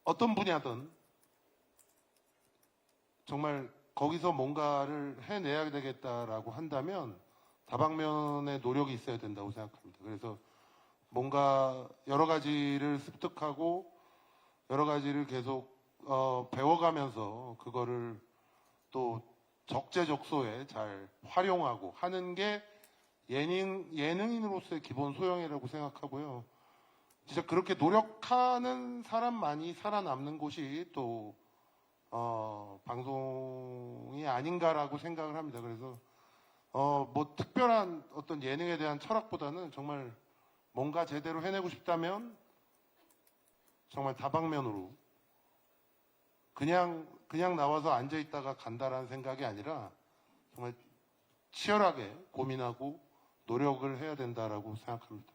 어떤 분야든 정말 거기서 뭔가를 해내야 되겠다라고 한다면 다방면의 노력이 있어야 된다고 생각합니다. 그래서 뭔가 여러 가지를 습득하고 여러 가지를 계속 배워가면서 그거를 또 적재적소에 잘 활용하고 하는 게 예능인으로서의 기본 소양이라고 생각하고요. 진짜 그렇게 노력하는 사람만이 살아남는 곳이 또 방송이 아닌가라고 생각을 합니다. 그래서 뭐 특별한 어떤 예능에 대한 철학보다는 정말 뭔가 제대로 해내고 싶다면 정말 다방면으로 그냥 나와서 앉아 있다가 간다라는 생각이 아니라 정말 치열하게 고민하고 노력을 해야 된다라고 생각합니다.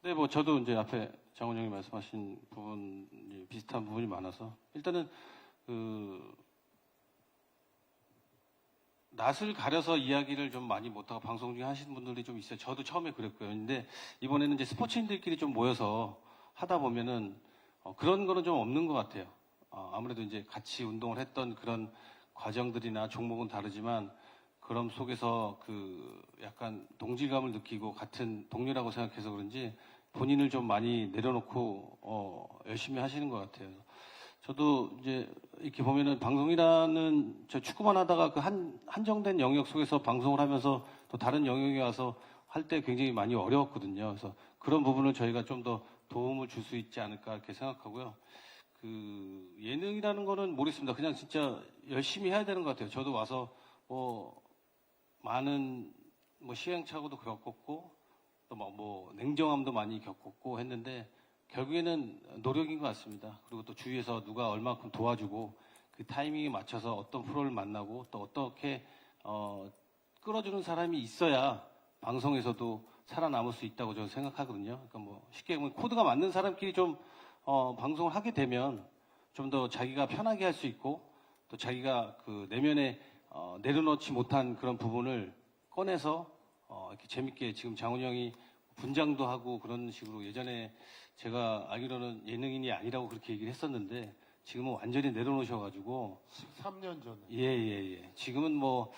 네, 뭐 저도 이제 앞에 장원영이 말씀하신 부분 비슷한 부분이 많아서 일단은 낯을 가려서 이야기를 좀 많이 못하고 방송 중에 하시는 분들이 좀 있어요. 저도 처음에 그랬고요. 근데 이번에는 이제 스포츠인들끼리 좀 모여서 하다 보면은 그런 거는 좀 없는 것 같아요. 아무래도 이제 같이 운동을 했던 그런 과정들이나 종목은 다르지만 그럼 속에서 그 약간 동질감을 느끼고 같은 동료라고 생각해서 그런지 본인을 좀 많이 내려놓고 열심히 하시는 것 같아요. 저도 이제 이렇게 보면은 방송이라는 저 축구만 하다가 그 한정된 영역 속에서 방송을 하면서 또 다른 영역에 와서 할 때 굉장히 많이 어려웠거든요. 그래서 그런 부분을 저희가 좀 더 도움을 줄 수 있지 않을까 이렇게 생각하고요. 그 예능이라는 거는 모르겠습니다. 그냥 진짜 열심히 해야 되는 것 같아요. 저도 와서 뭐 많은 뭐 시행착오도 겪었고 또 뭐 냉정함도 많이 겪었고 했는데 결국에는 노력인 것 같습니다. 그리고 또 주위에서 누가 얼마큼 도와주고 그 타이밍에 맞춰서 어떤 프로를 만나고 또 어떻게 끌어주는 사람이 있어야 방송에서도 살아남을 수 있다고 저는 생각하거든요. 그러니까 뭐 쉽게 보면 코드가 맞는 사람끼리 좀 방송을 하게 되면 좀 더 자기가 편하게 할 수 있고 또 자기가 그 내면에 내려놓지 못한 그런 부분을 꺼내서 이렇게 재밌게 지금 장훈이 형이 분장도 하고 그런 식으로 예전에 제가 알기로는 예능인이 아니라고 그렇게 얘기를 했었는데 지금은 완전히 내려놓으셔가지고 13년 전에. 예. 지금은 뭐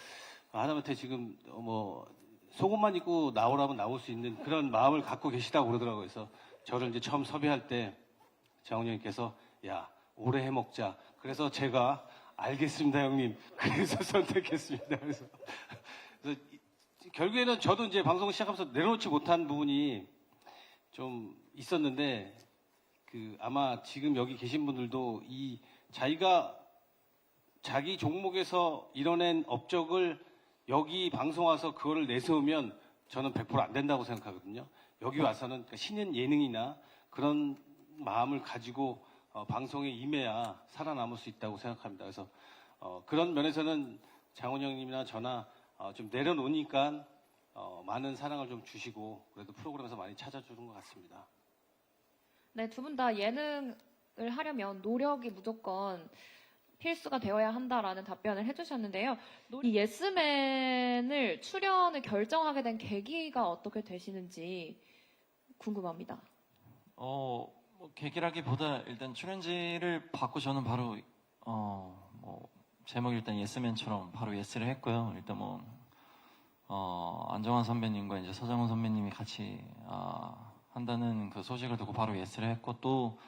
하다못해 지금 뭐 속옷만 입고 나오라면 나올 수 있는 그런 마음을 갖고 계시다고 그러더라고요. 그래서 저를 이제 처음 섭외할 때 장훈이 형님께서 야 오래 해먹자. 그래서 제가 알겠습니다 형님. 그래서 선택했습니다. 그래서 결국에는 저도 이제 방송 시작하면서 내려놓지 못한 부분이 좀 있었는데 아마 지금 여기 계신 분들도 이 자기가 자기 종목에서 이뤄낸 업적을 여기 방송 와서 그거를 내세우면 저는 100% 안 된다고 생각하거든요. 여기 와서는 그러니까 신인 예능이나 그런 마음을 가지고 방송에 임해야 살아남을 수 있다고 생각합니다. 그래서 그런 면에서는 장훈 형님이나 저나 좀 내려놓으니까 많은 사랑을 좀 주시고 그래도 프로그램에서 많이 찾아주는 것 같습니다. 네, 두 분 다 예능을 하려면 노력이 무조건 필수가 되어야 한다라는 답변을 해주셨는데요. 이 예스맨을 출연을 결정하게 된 계기가 어떻게 되시는지 궁금합니다. 뭐 계기라기보다 일단 출연지를 받고 저는 바로 제목이 일단 예스맨처럼 바로 예스를 했고요. 일단 안정환 선배님과 이제 서장훈 선배님이 같이 한다는 그 소식을 듣고 바로 예스를 했고 또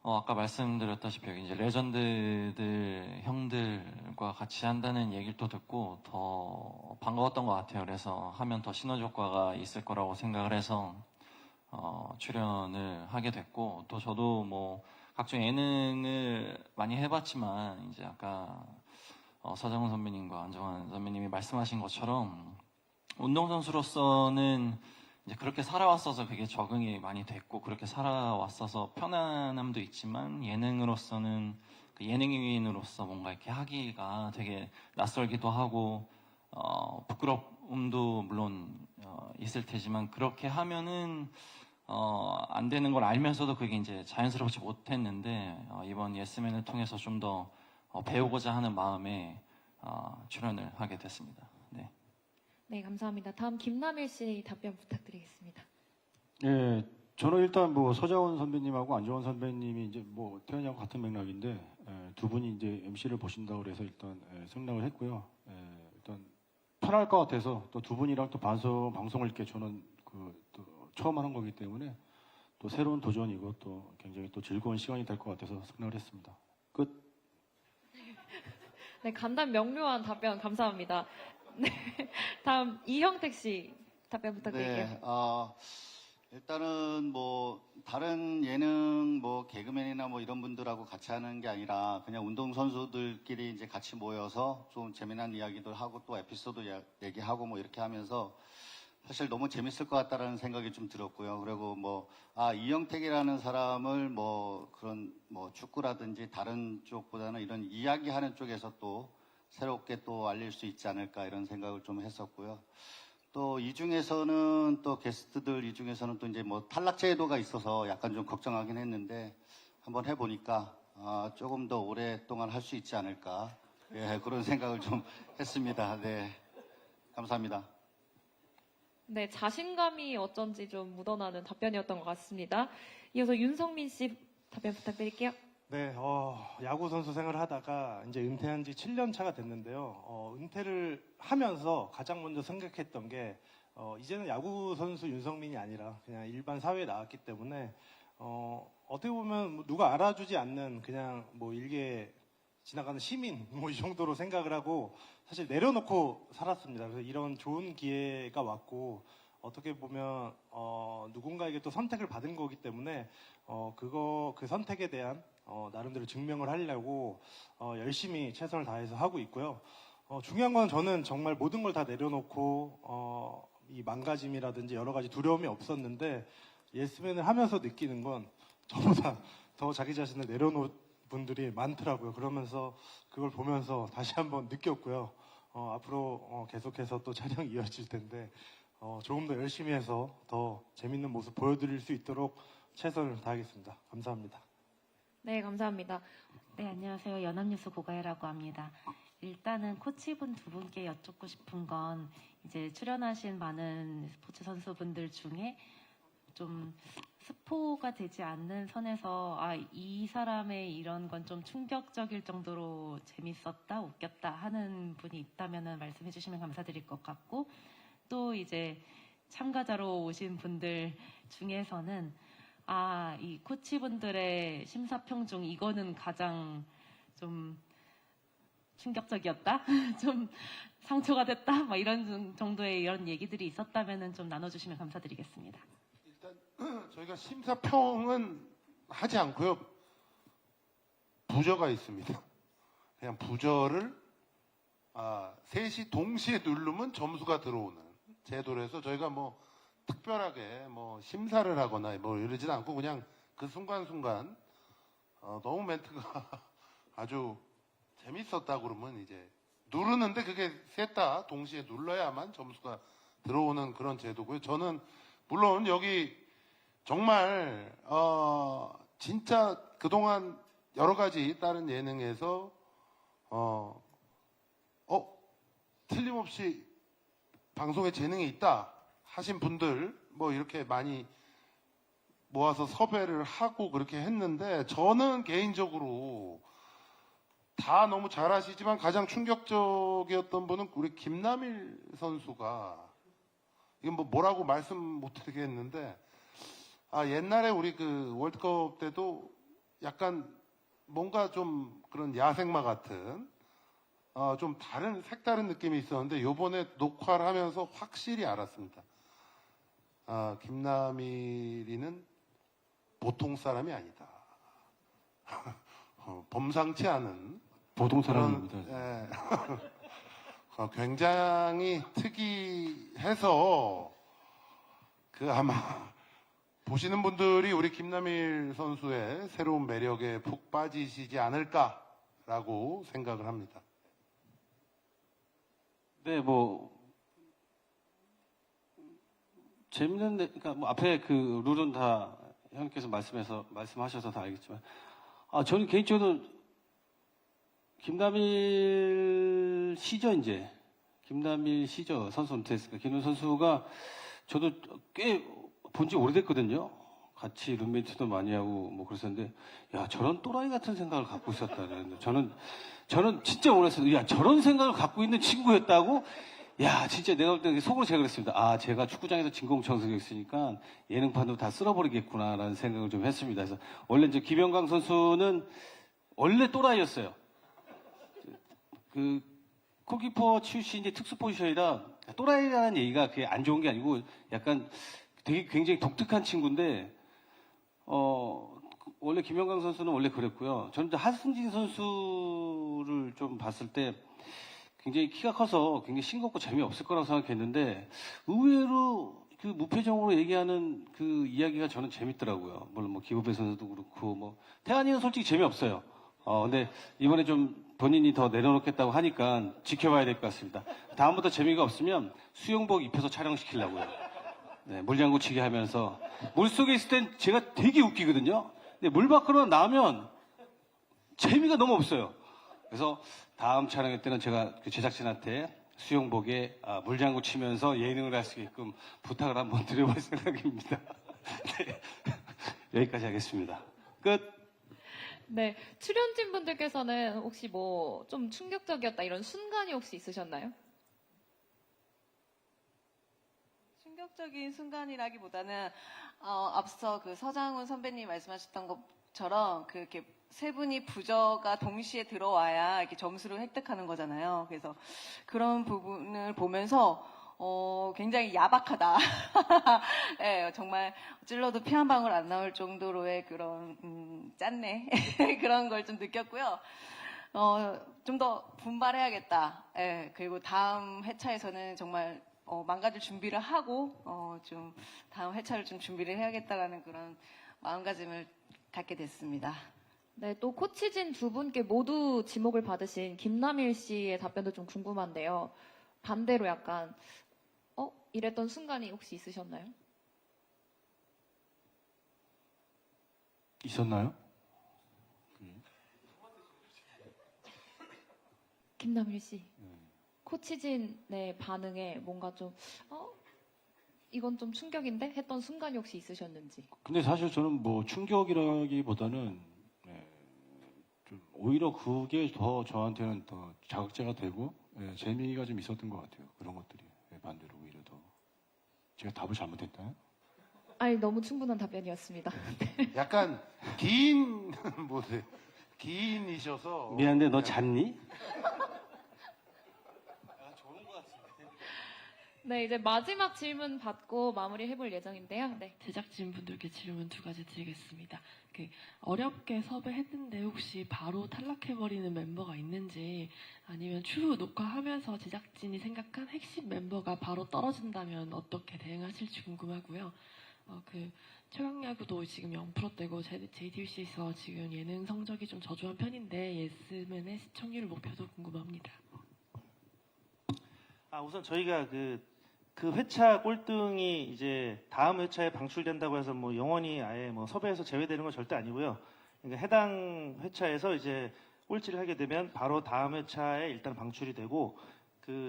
아까 말씀드렸다시피 이제 레전드들 형들과 같이 한다는 얘기를 또 듣고 더 반가웠던 것 같아요. 그래서 하면 더 시너지 효과가 있을 거라고 생각을 해서 출연을 하게 됐고 또 저도 뭐 각종 예능을 많이 해봤지만 이제 아까 서장훈 선배님과 안정환 선배님이 말씀하신 것처럼 운동선수로서는 이제 그렇게 살아왔어서 그게 적응이 많이 됐고 그렇게 살아왔어서 편안함도 있지만 예능으로서는 그 예능인으로서 뭔가 이렇게 하기가 되게 낯설기도 하고 부끄러움도 물론 있을 테지만 그렇게 하면은 안 되는 걸 알면서도 그게 이제 자연스럽지 못했는데 이번 예스맨을 통해서 좀 더 배우고자 하는 마음에 출연을 하게 됐습니다. 네. 네, 감사합니다. 다음 김남일 씨 답변 부탁드리겠습니다. 예, 저는 일단 뭐 서장훈 선배님하고 안정환 선배님이 이제 뭐 태연이하고 같은 맥락인데 두 분이 이제 MC를 보신다고 그래서 일단 생각을 했고요. 일단 편할 것 같아서 또 두 분이랑 또 방송을 이렇게 저는 또 처음 하는 거기 때문에 또 새로운 도전이고 또 굉장히 또 즐거운 시간이 될 것 같아서 생각을 했습니다. 끝. 네, 간단 명료한 답변 감사합니다. 네, 다음 이형택 씨 답변 부탁드릴게요. 네, 일단은 뭐 다른 예능 뭐 개그맨이나 뭐 이런 분들하고 같이 하는 게 아니라 그냥 운동 선수들끼리 이제 같이 모여서 좀 재미난 이야기들 하고 또 에피소드 얘기하고 뭐 이렇게 하면서 사실 너무 재밌을 것 같다라는 생각이 좀 들었고요. 그리고 이형택이라는 사람을 그런 축구라든지 다른 쪽보다는 이런 이야기하는 쪽에서 또 새롭게 또 알릴 수 있지 않을까 이런 생각을 좀 했었고요. 또 이 중에서는 또 게스트들 이 중에서는 또 이제 탈락 제도가 있어서 약간 좀 걱정하긴 했는데 한번 해보니까 조금 더 오랫동안 할 수 있지 않을까 그런 생각을 좀 했습니다. 네, 감사합니다. 네, 자신감이 어쩐지 좀 묻어나는 답변이었던 것 같습니다. 이어서 윤성민 씨 답변 부탁드릴게요. 네, 야구 선수 생활을 하다가 이제 은퇴한 지 7년 차가 됐는데요. 은퇴를 하면서 가장 먼저 생각했던 게 이제는 야구 선수 윤성민이 아니라 그냥 일반 사회에 나왔기 때문에 어떻게 보면 누가 알아주지 않는 그냥 일개 지나가는 시민 이 정도로 생각을 하고 사실 내려놓고 살았습니다. 그래서 이런 좋은 기회가 왔고 어떻게 보면 누군가에게 또 선택을 받은 거기 때문에 그 선택에 대한 나름대로 증명을 하려고 열심히 최선을 다해서 하고 있고요. 중요한 건 저는 정말 모든 걸 다 내려놓고 이 망가짐이라든지 여러 가지 두려움이 없었는데 예스맨을 하면서 느끼는 건 저보다 더 자기 자신을 내려놓은 분들이 많더라고요. 그러면서 그걸 보면서 다시 한번 느꼈고요. 앞으로 계속해서 또 촬영이 이어질 텐데 조금 더 열심히 해서 더 재밌는 모습 보여드릴 수 있도록 최선을 다하겠습니다. 감사합니다. 네, 감사합니다. 네, 안녕하세요. 연합뉴스 고가혜라고 합니다. 일단은 코치분 두 분께 여쭙고 싶은 건 이제 출연하신 많은 스포츠 선수분들 중에 좀 스포가 되지 않는 선에서 이 사람의 이런 건 좀 충격적일 정도로 재밌었다, 웃겼다 하는 분이 있다면 말씀해 주시면 감사드릴 것 같고, 또 이제 참가자로 오신 분들 중에서는 이 코치분들의 심사평 중 이거는 가장 좀 충격적이었다, 좀 상처가 됐다, 막 이런 정도의 이런 얘기들이 있었다면 좀 나눠주시면 감사드리겠습니다. 저희가 심사평은 하지 않고요. 부저가 있습니다. 그냥 부저를 셋이 동시에 누르면 점수가 들어오는 제도라서 저희가 뭐 특별하게 뭐 심사를 하거나 뭐 이러진 않고 그냥 그 순간순간 너무 멘트가 아주 재밌었다 그러면 이제 누르는데 그게 셋 다 동시에 눌러야만 점수가 들어오는 그런 제도고요. 저는 물론 여기 정말 진짜 그동안 여러 가지 다른 예능에서 틀림없이 방송에 재능이 있다 하신 분들 뭐 이렇게 많이 모아서 섭외를 하고 그렇게 했는데, 저는 개인적으로 다 너무 잘하시지만 가장 충격적이었던 분은 우리 김남일 선수가, 이건 뭐라고 말씀 못 드리겠는데, 옛날에 우리 그 월드컵 때도 약간 뭔가 좀 그런 야생마 같은 좀 색다른 느낌이 있었는데, 요번에 녹화를 하면서 확실히 알았습니다. 김남일이는 보통 사람이 아니다. 범상치 않은 보통 사람입니다. 굉장히 특이해서 아마 보시는 분들이 우리 김남일 선수의 새로운 매력에 푹 빠지시지 않을까라고 생각을 합니다. 네, 뭐 재밌는데, 그러니까 뭐 앞에 그 룰은 다 형님께서 말씀하셔서 다 알겠지만, 저는 개인적으로 김남일 씨죠, 이제. 김남일 씨죠. 선수 은퇴했으니까. 김남일 선수가 저도 꽤 본 지 오래됐거든요. 같이 룸메이트도 많이 하고 뭐 그랬었는데, 야, 저런 또라이 같은 생각을 갖고 있었다는. 저는 진짜 몰랐어요. 야, 저런 생각을 갖고 있는 친구였다고? 야, 진짜 내가 볼 때 속으로 제가 그랬습니다. 제가 축구장에서 진공청소기였으니까 예능판도 다 쓸어버리겠구나라는 생각을 좀 했습니다. 그래서 원래 이제 김영광 선수는 원래 또라이였어요. 그 골키퍼 출신이 특수 포지션이라 또라이라는 얘기가 그게 안 좋은 게 아니고 약간 되게 굉장히 독특한 친구인데, 원래 김영광 선수는 원래 그랬고요. 저는 이제 하승진 선수를 좀 봤을 때 굉장히 키가 커서 굉장히 싱겁고 재미없을 거라고 생각했는데, 의외로 그 무표정으로 얘기하는 그 이야기가 저는 재밌더라고요. 물론 뭐 기호배 선수도 그렇고, 뭐 태환이는 솔직히 재미없어요. 근데 이번에 좀 본인이 더 내려놓겠다고 하니까 지켜봐야 될 것 같습니다. 다음부터 재미가 없으면 수영복 입혀서 촬영시키려고요. 네, 물장구치기 하면서. 물속에 있을 땐 제가 되게 웃기거든요. 근데 물 밖으로 나오면 재미가 너무 없어요. 그래서 다음 촬영회 때는 제가 그 제작진한테 수영복에 물장구 치면서 예능을 할 수 있게끔 부탁을 한번 드려볼 생각입니다. 네, 여기까지 하겠습니다. 끝. 네, 출연진 분들께서는 혹시 뭐 좀 충격적이었다 이런 순간이 혹시 있으셨나요? 충격적인 순간이라기보다는 앞서 그 서장훈 선배님 말씀하셨던 것처럼 이렇게 세 분이 부저가 동시에 들어와야 이렇게 점수를 획득하는 거잖아요. 그래서 그런 부분을 보면서 굉장히 야박하다. 네, 정말 찔러도 피 한 방울 안 나올 정도로의 그런 짠내 그런 걸 좀 느꼈고요. 좀 더 분발해야겠다. 네, 그리고 다음 회차에서는 정말 망가질 준비를 하고 좀 다음 회차를 좀 준비를 해야겠다라는 그런 마음가짐을 갖게 됐습니다. 네, 또 코치진 두 분께 모두 지목을 받으신 김남일 씨의 답변도 좀 궁금한데요. 반대로 약간 이랬던 순간이 혹시 있으셨나요? 있었나요? 김남일 씨. 코치진의 반응에 뭔가 좀 이건 좀 충격인데 했던 순간이 혹시 있으셨는지. 근데 사실 저는 뭐 충격이라기보다는 좀 오히려 그게 더 저한테는 더 자극제가 되고 재미가 좀 있었던 것 같아요. 그런 것들이 반대로 오히려 더 제가 답을 잘못했나요? 아니 너무 충분한 답변이었습니다. 약간 기인이셔서 미안한데 너 잤니? 네, 이제 마지막 질문 받고 마무리해볼 예정인데요. 네. 제작진분들께 질문 2가지 드리겠습니다. 어렵게 섭외했는데 혹시 바로 탈락해버리는 member가 있는지, 아니면 추후 녹화하면서 제작진이 생각한 핵심 멤버가 바로 떨어진다면 어떻게 대응하실지 궁금하고요. 최강야구도 지금 0%대고 JTBC에서 지금 예능 성적이 좀 저조한 편인데 예스맨의 시청률 목표도 궁금합니다. 우선 저희가 그 회차 꼴등이 이제 다음 회차에 방출된다고 해서 뭐 영원히 아예 뭐 섭외에서 제외되는 건 절대 아니고요. 그러니까 해당 회차에서 이제 꼴찌를 하게 되면 바로 다음 회차에 일단 방출이 되고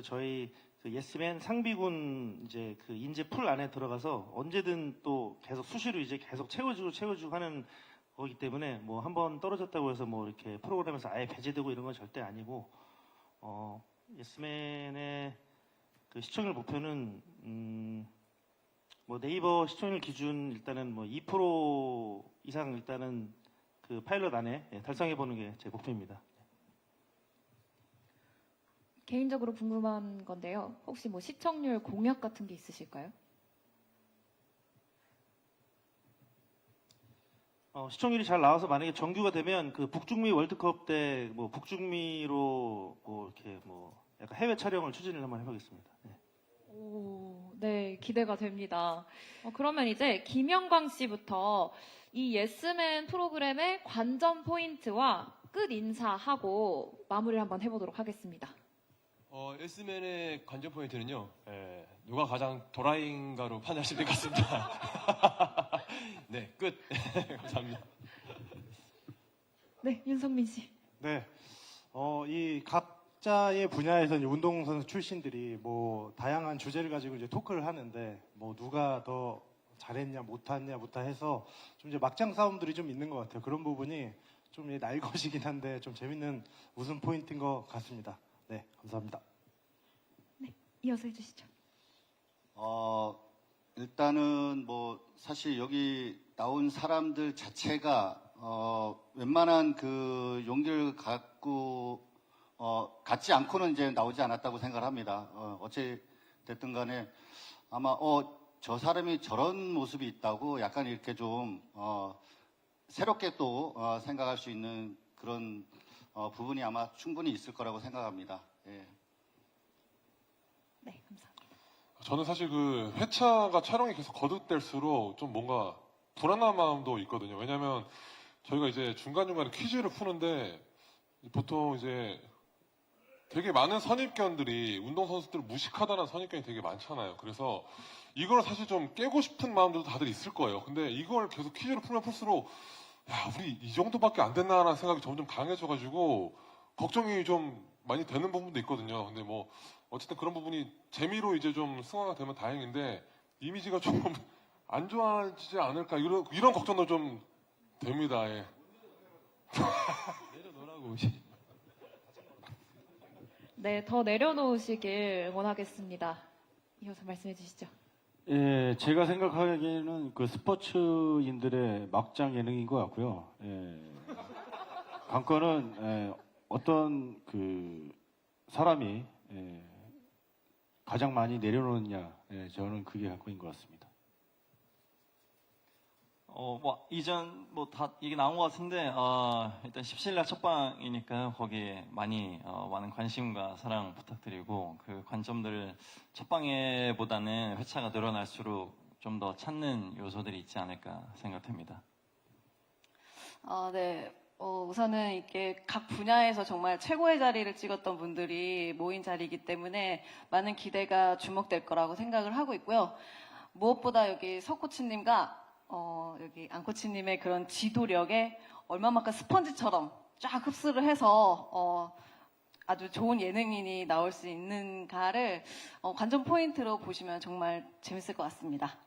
저희 예스맨 상비군 이제 인재 풀 안에 들어가서 언제든 또 계속 수시로 이제 계속 채워주고 하는 거기 때문에 뭐 한번 떨어졌다고 해서 뭐 이렇게 프로그램에서 아예 배제되고 이런 건 절대 아니고 예스맨의 시청률 목표는 뭐 네이버 시청률 기준 일단은 뭐 2% 이상 일단은 파일럿 안에 달성해 보는 게 제 목표입니다. 개인적으로 궁금한 건데요. 혹시 뭐 시청률 공약 같은 게 있으실까요? 시청률이 잘 나와서 만약에 정규가 되면 북중미 월드컵 때 뭐 북중미로 뭐 이렇게 뭐 약간 해외 촬영을 추진을 한번 해보겠습니다. 네, 기대가 됩니다. 그러면 이제 김영광 씨부터 이 예스맨 프로그램의 관전 포인트와 끝 인사하고 마무리를 한번 해보도록 하겠습니다. 예스맨의 관전 포인트는요, 누가 가장 도라이인가로 판단하시면 될 것 같습니다. 네, 끝. 감사합니다. 네, 윤성민 씨. 네, 이 각자의 분야에서 이제 운동선수 출신들이 뭐 다양한 주제를 가지고 이제 토크를 하는데 뭐 누가 더 잘했냐 못했냐 해서 좀 이제 막장 싸움들이 좀 있는 것 같아요. 그런 부분이 좀 날 것이긴 한데 좀 재밌는 웃음 포인트인 것 같습니다. 네, 감사합니다. 네, 이어서 해주시죠. 일단은 뭐 사실 여기 나온 사람들 자체가 웬만한 용기를 갖지 않고는 이제 나오지 않았다고 생각을 합니다. 어찌 됐든 간에 아마 저 사람이 저런 모습이 있다고 약간 이렇게 좀 새롭게 또 생각할 수 있는 그런 부분이 아마 충분히 있을 거라고 생각합니다. 예. 네, 감사합니다. 저는 사실 회차가 촬영이 계속 거듭될수록 좀 뭔가 불안한 마음도 있거든요. 왜냐면 저희가 이제 중간중간에 퀴즈를 푸는데 보통 이제 되게 많은 선입견들이 운동선수들을 무식하다는 선입견이 되게 많잖아요. 그래서 이걸 사실 좀 깨고 싶은 마음들도 다들 있을 거예요. 근데 이걸 계속 퀴즈를 풀면 풀수록 우리 이 정도밖에 안 됐나라는 생각이 점점 강해져가지고 걱정이 좀 많이 되는 부분도 있거든요. 근데 뭐 어쨌든 그런 부분이 재미로 이제 좀 승화가 되면 다행인데 이미지가 좀 안 좋아지지 않을까 이런 걱정도 좀 됩니다. 예. 내려놓으라고. 네, 더 내려놓으시길 응원하겠습니다. 이어서 말씀해 주시죠. 예, 제가 생각하기에는 스포츠인들의 막장 예능인 것 같고요. 관건은 어떤 사람이 가장 많이 내려놓느냐, 저는 그게 관건인 것 같습니다. 이전 다 얘기 나온 것 같은데, 일단 17일 첫방이니까 거기에 많은 관심과 사랑 부탁드리고, 그 관점들을 첫방에보다는 회차가 늘어날수록 좀 더 찾는 요소들이 있지 않을까 생각됩니다. 네. 우선은 이게 각 분야에서 정말 최고의 자리를 찍었던 분들이 모인 자리이기 때문에 많은 기대가 주목될 거라고 생각을 하고 있고요. 무엇보다 여기 석 코치님과 여기 안 코치님의 그런 지도력에 얼마만큼 스펀지처럼 쫙 흡수를 해서 아주 좋은 예능인이 나올 수 있는가를 관전 포인트로 보시면 정말 재밌을 것 같습니다.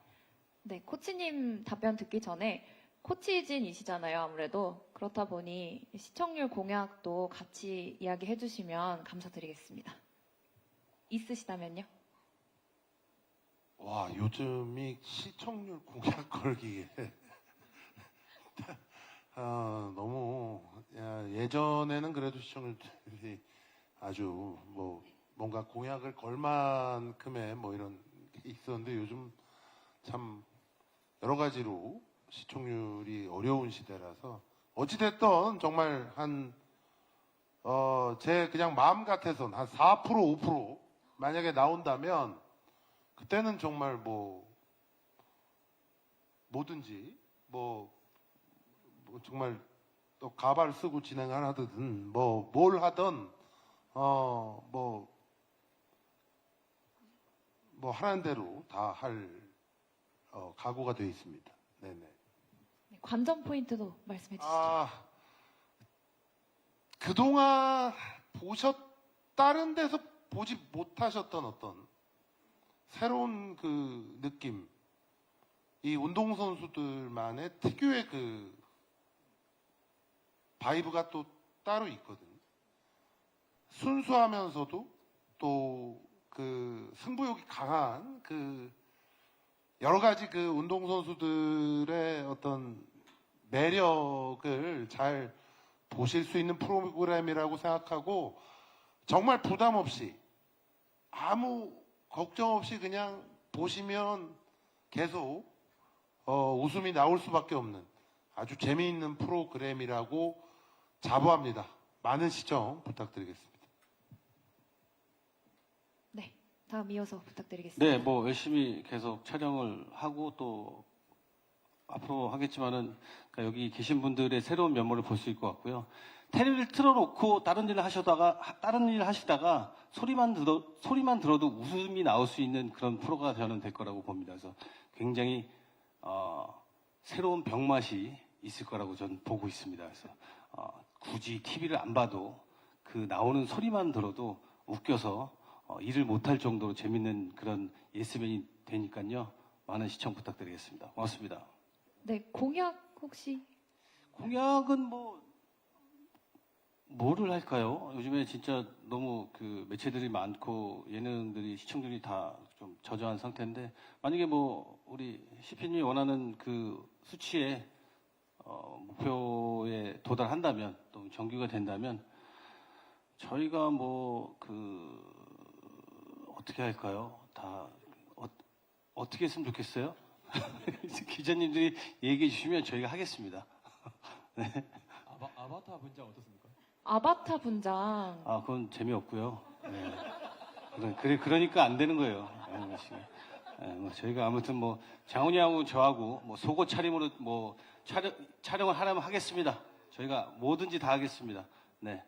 네, 코치님 답변 듣기 전에 코치진이시잖아요, 아무래도. 그렇다 보니 시청률 공약도 같이 이야기해 주시면 감사드리겠습니다. 있으시다면요? 와, 요즘이 시청률 공약 걸기에 너무 예전에는 그래도 시청률이 아주 뭐 뭔가 공약을 걸 만큼의 뭐 이런 게 있었는데 요즘 참 여러 가지로 시청률이 어려운 시대라서 어찌됐든 정말 제 그냥 마음 같아서는 한 4%, 5% 만약에 나온다면 그때는 정말 뭐든지 정말 또 가발 쓰고 진행하든 뭘 하든 하라는 대로 다 할 각오가 되어 있습니다. 네네. 네, 관전 포인트도 말씀해 주시죠. 그동안 다른 데서 보지 못하셨던 어떤 새로운 그 느낌, 이 운동선수들만의 특유의 그 바이브가 또 따로 있거든요. 순수하면서도 또 그 승부욕이 강한 그 여러 가지 그 운동선수들의 어떤 매력을 잘 보실 수 있는 프로그램이라고 생각하고 정말 부담 없이 아무 걱정 없이 그냥 보시면 계속 웃음이 나올 수밖에 없는 아주 재미있는 프로그램이라고 자부합니다. 많은 시청 부탁드리겠습니다. 네, 다음 이어서 부탁드리겠습니다. 네, 뭐 열심히 계속 촬영을 하고 또 앞으로 하겠지만은 그러니까 여기 계신 분들의 새로운 면모를 볼 수 있을 것 같고요. 테레비를 틀어놓고 다른 일을 하시다가 소리만 들어도 웃음이 나올 수 있는 그런 프로가 저는 될 거라고 봅니다. 그래서 굉장히 새로운 병맛이 있을 거라고 저는 보고 있습니다. 그래서 굳이 TV를 안 봐도 그 나오는 소리만 들어도 웃겨서 일을 못할 정도로 재밌는 그런 예스맨이 되니까요. 많은 시청 부탁드리겠습니다. 고맙습니다. 네, 공약 혹시? 공약은 뭐를 할까요? 요즘에 진짜 너무 그 매체들이 많고 예능들이 시청률이 다 좀 저조한 상태인데 만약에 우리 CP님이 원하는 그 수치에 목표에 도달한다면 또 정규가 된다면 저희가 어떻게 할까요? 다 어떻게 했으면 좋겠어요? 기자님들이 얘기해 주시면 저희가 하겠습니다. 네. 아바타 분장 어떻습니까? 아바타 분장. 그건 재미없고요. 네. 그러니까 안 되는 거예요. 저희가 아무튼 장훈이하고 저하고 속옷 차림으로 촬영을 하려면 하겠습니다. 저희가 뭐든지 다 하겠습니다. 네.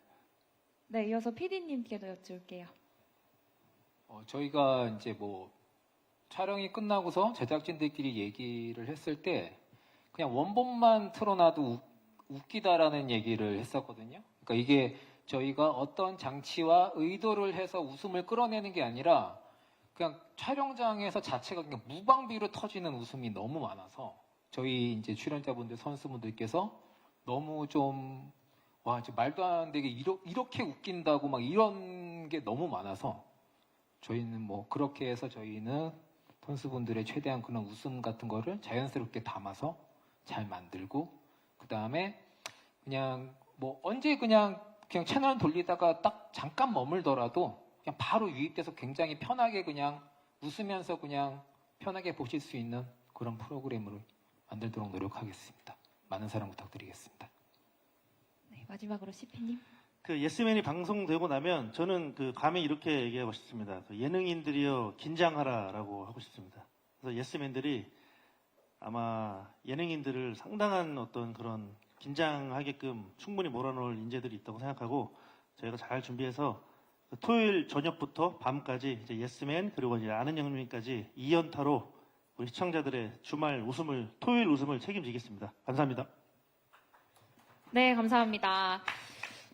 네, 이어서 PD님께도 여쭐게요. 저희가 이제 촬영이 끝나고서 제작진들끼리 얘기를 했을 때 그냥 원본만 틀어놔도 웃기다라는 얘기를 했었거든요. 그러니까 이게 저희가 어떤 장치와 의도를 해서 웃음을 끌어내는 게 아니라 그냥 촬영장에서 자체가 그냥 무방비로 터지는 웃음이 너무 많아서 저희 이제 출연자분들, 선수분들께서 너무 좀 이제 말도 안 되게 이렇게 웃긴다고 막 이런 게 너무 많아서 저희는 그렇게 해서 저희는 선수분들의 최대한 그런 웃음 같은 거를 자연스럽게 담아서 잘 만들고 그 다음에 그냥 언제 그냥 채널 돌리다가 딱 잠깐 머물더라도 그냥 바로 유입돼서 굉장히 편하게 그냥 웃으면서 그냥 편하게 보실 수 있는 그런 프로그램으로 만들도록 노력하겠습니다. 많은 사랑 부탁드리겠습니다. 네, 마지막으로 CP님. 그 예스맨이 방송되고 나면 저는 감히 이렇게 얘기하고 싶습니다. 예능인들이여 긴장하라라고 하고 싶습니다. 그래서 예스맨들이 아마 예능인들을 상당한 어떤 그런 긴장하게끔 충분히 몰아넣을 인재들이 있다고 생각하고 저희가 잘 준비해서 토요일 저녁부터 밤까지 이제 예스맨 그리고 이제 아는 형님까지 2연타로 우리 시청자들의 주말 토요일 웃음을 책임지겠습니다. 감사합니다. 네, 감사합니다.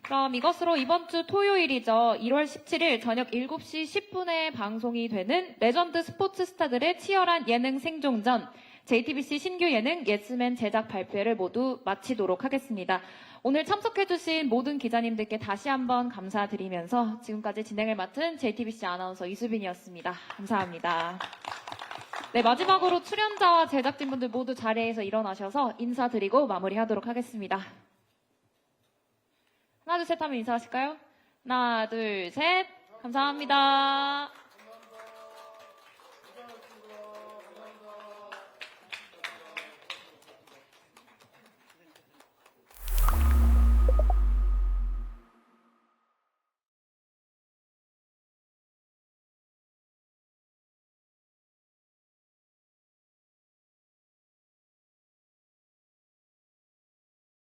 그럼 이것으로 이번 주 토요일이죠. 1월 17일 저녁 7시 10분에 방송이 되는 레전드 스포츠 스타들의 치열한 예능 생존전 JTBC 신규 예능 예스맨 제작 발표를 모두 마치도록 하겠습니다. 오늘 참석해주신 모든 기자님들께 다시 한번 감사드리면서 지금까지 진행을 맡은 JTBC 아나운서 이수빈이었습니다. 감사합니다. 네, 마지막으로 출연자와 제작진분들 모두 자리에서 일어나셔서 인사드리고 마무리하도록 하겠습니다. 하나, 둘, 셋 하면 인사하실까요? 하나, 둘, 셋. 감사합니다.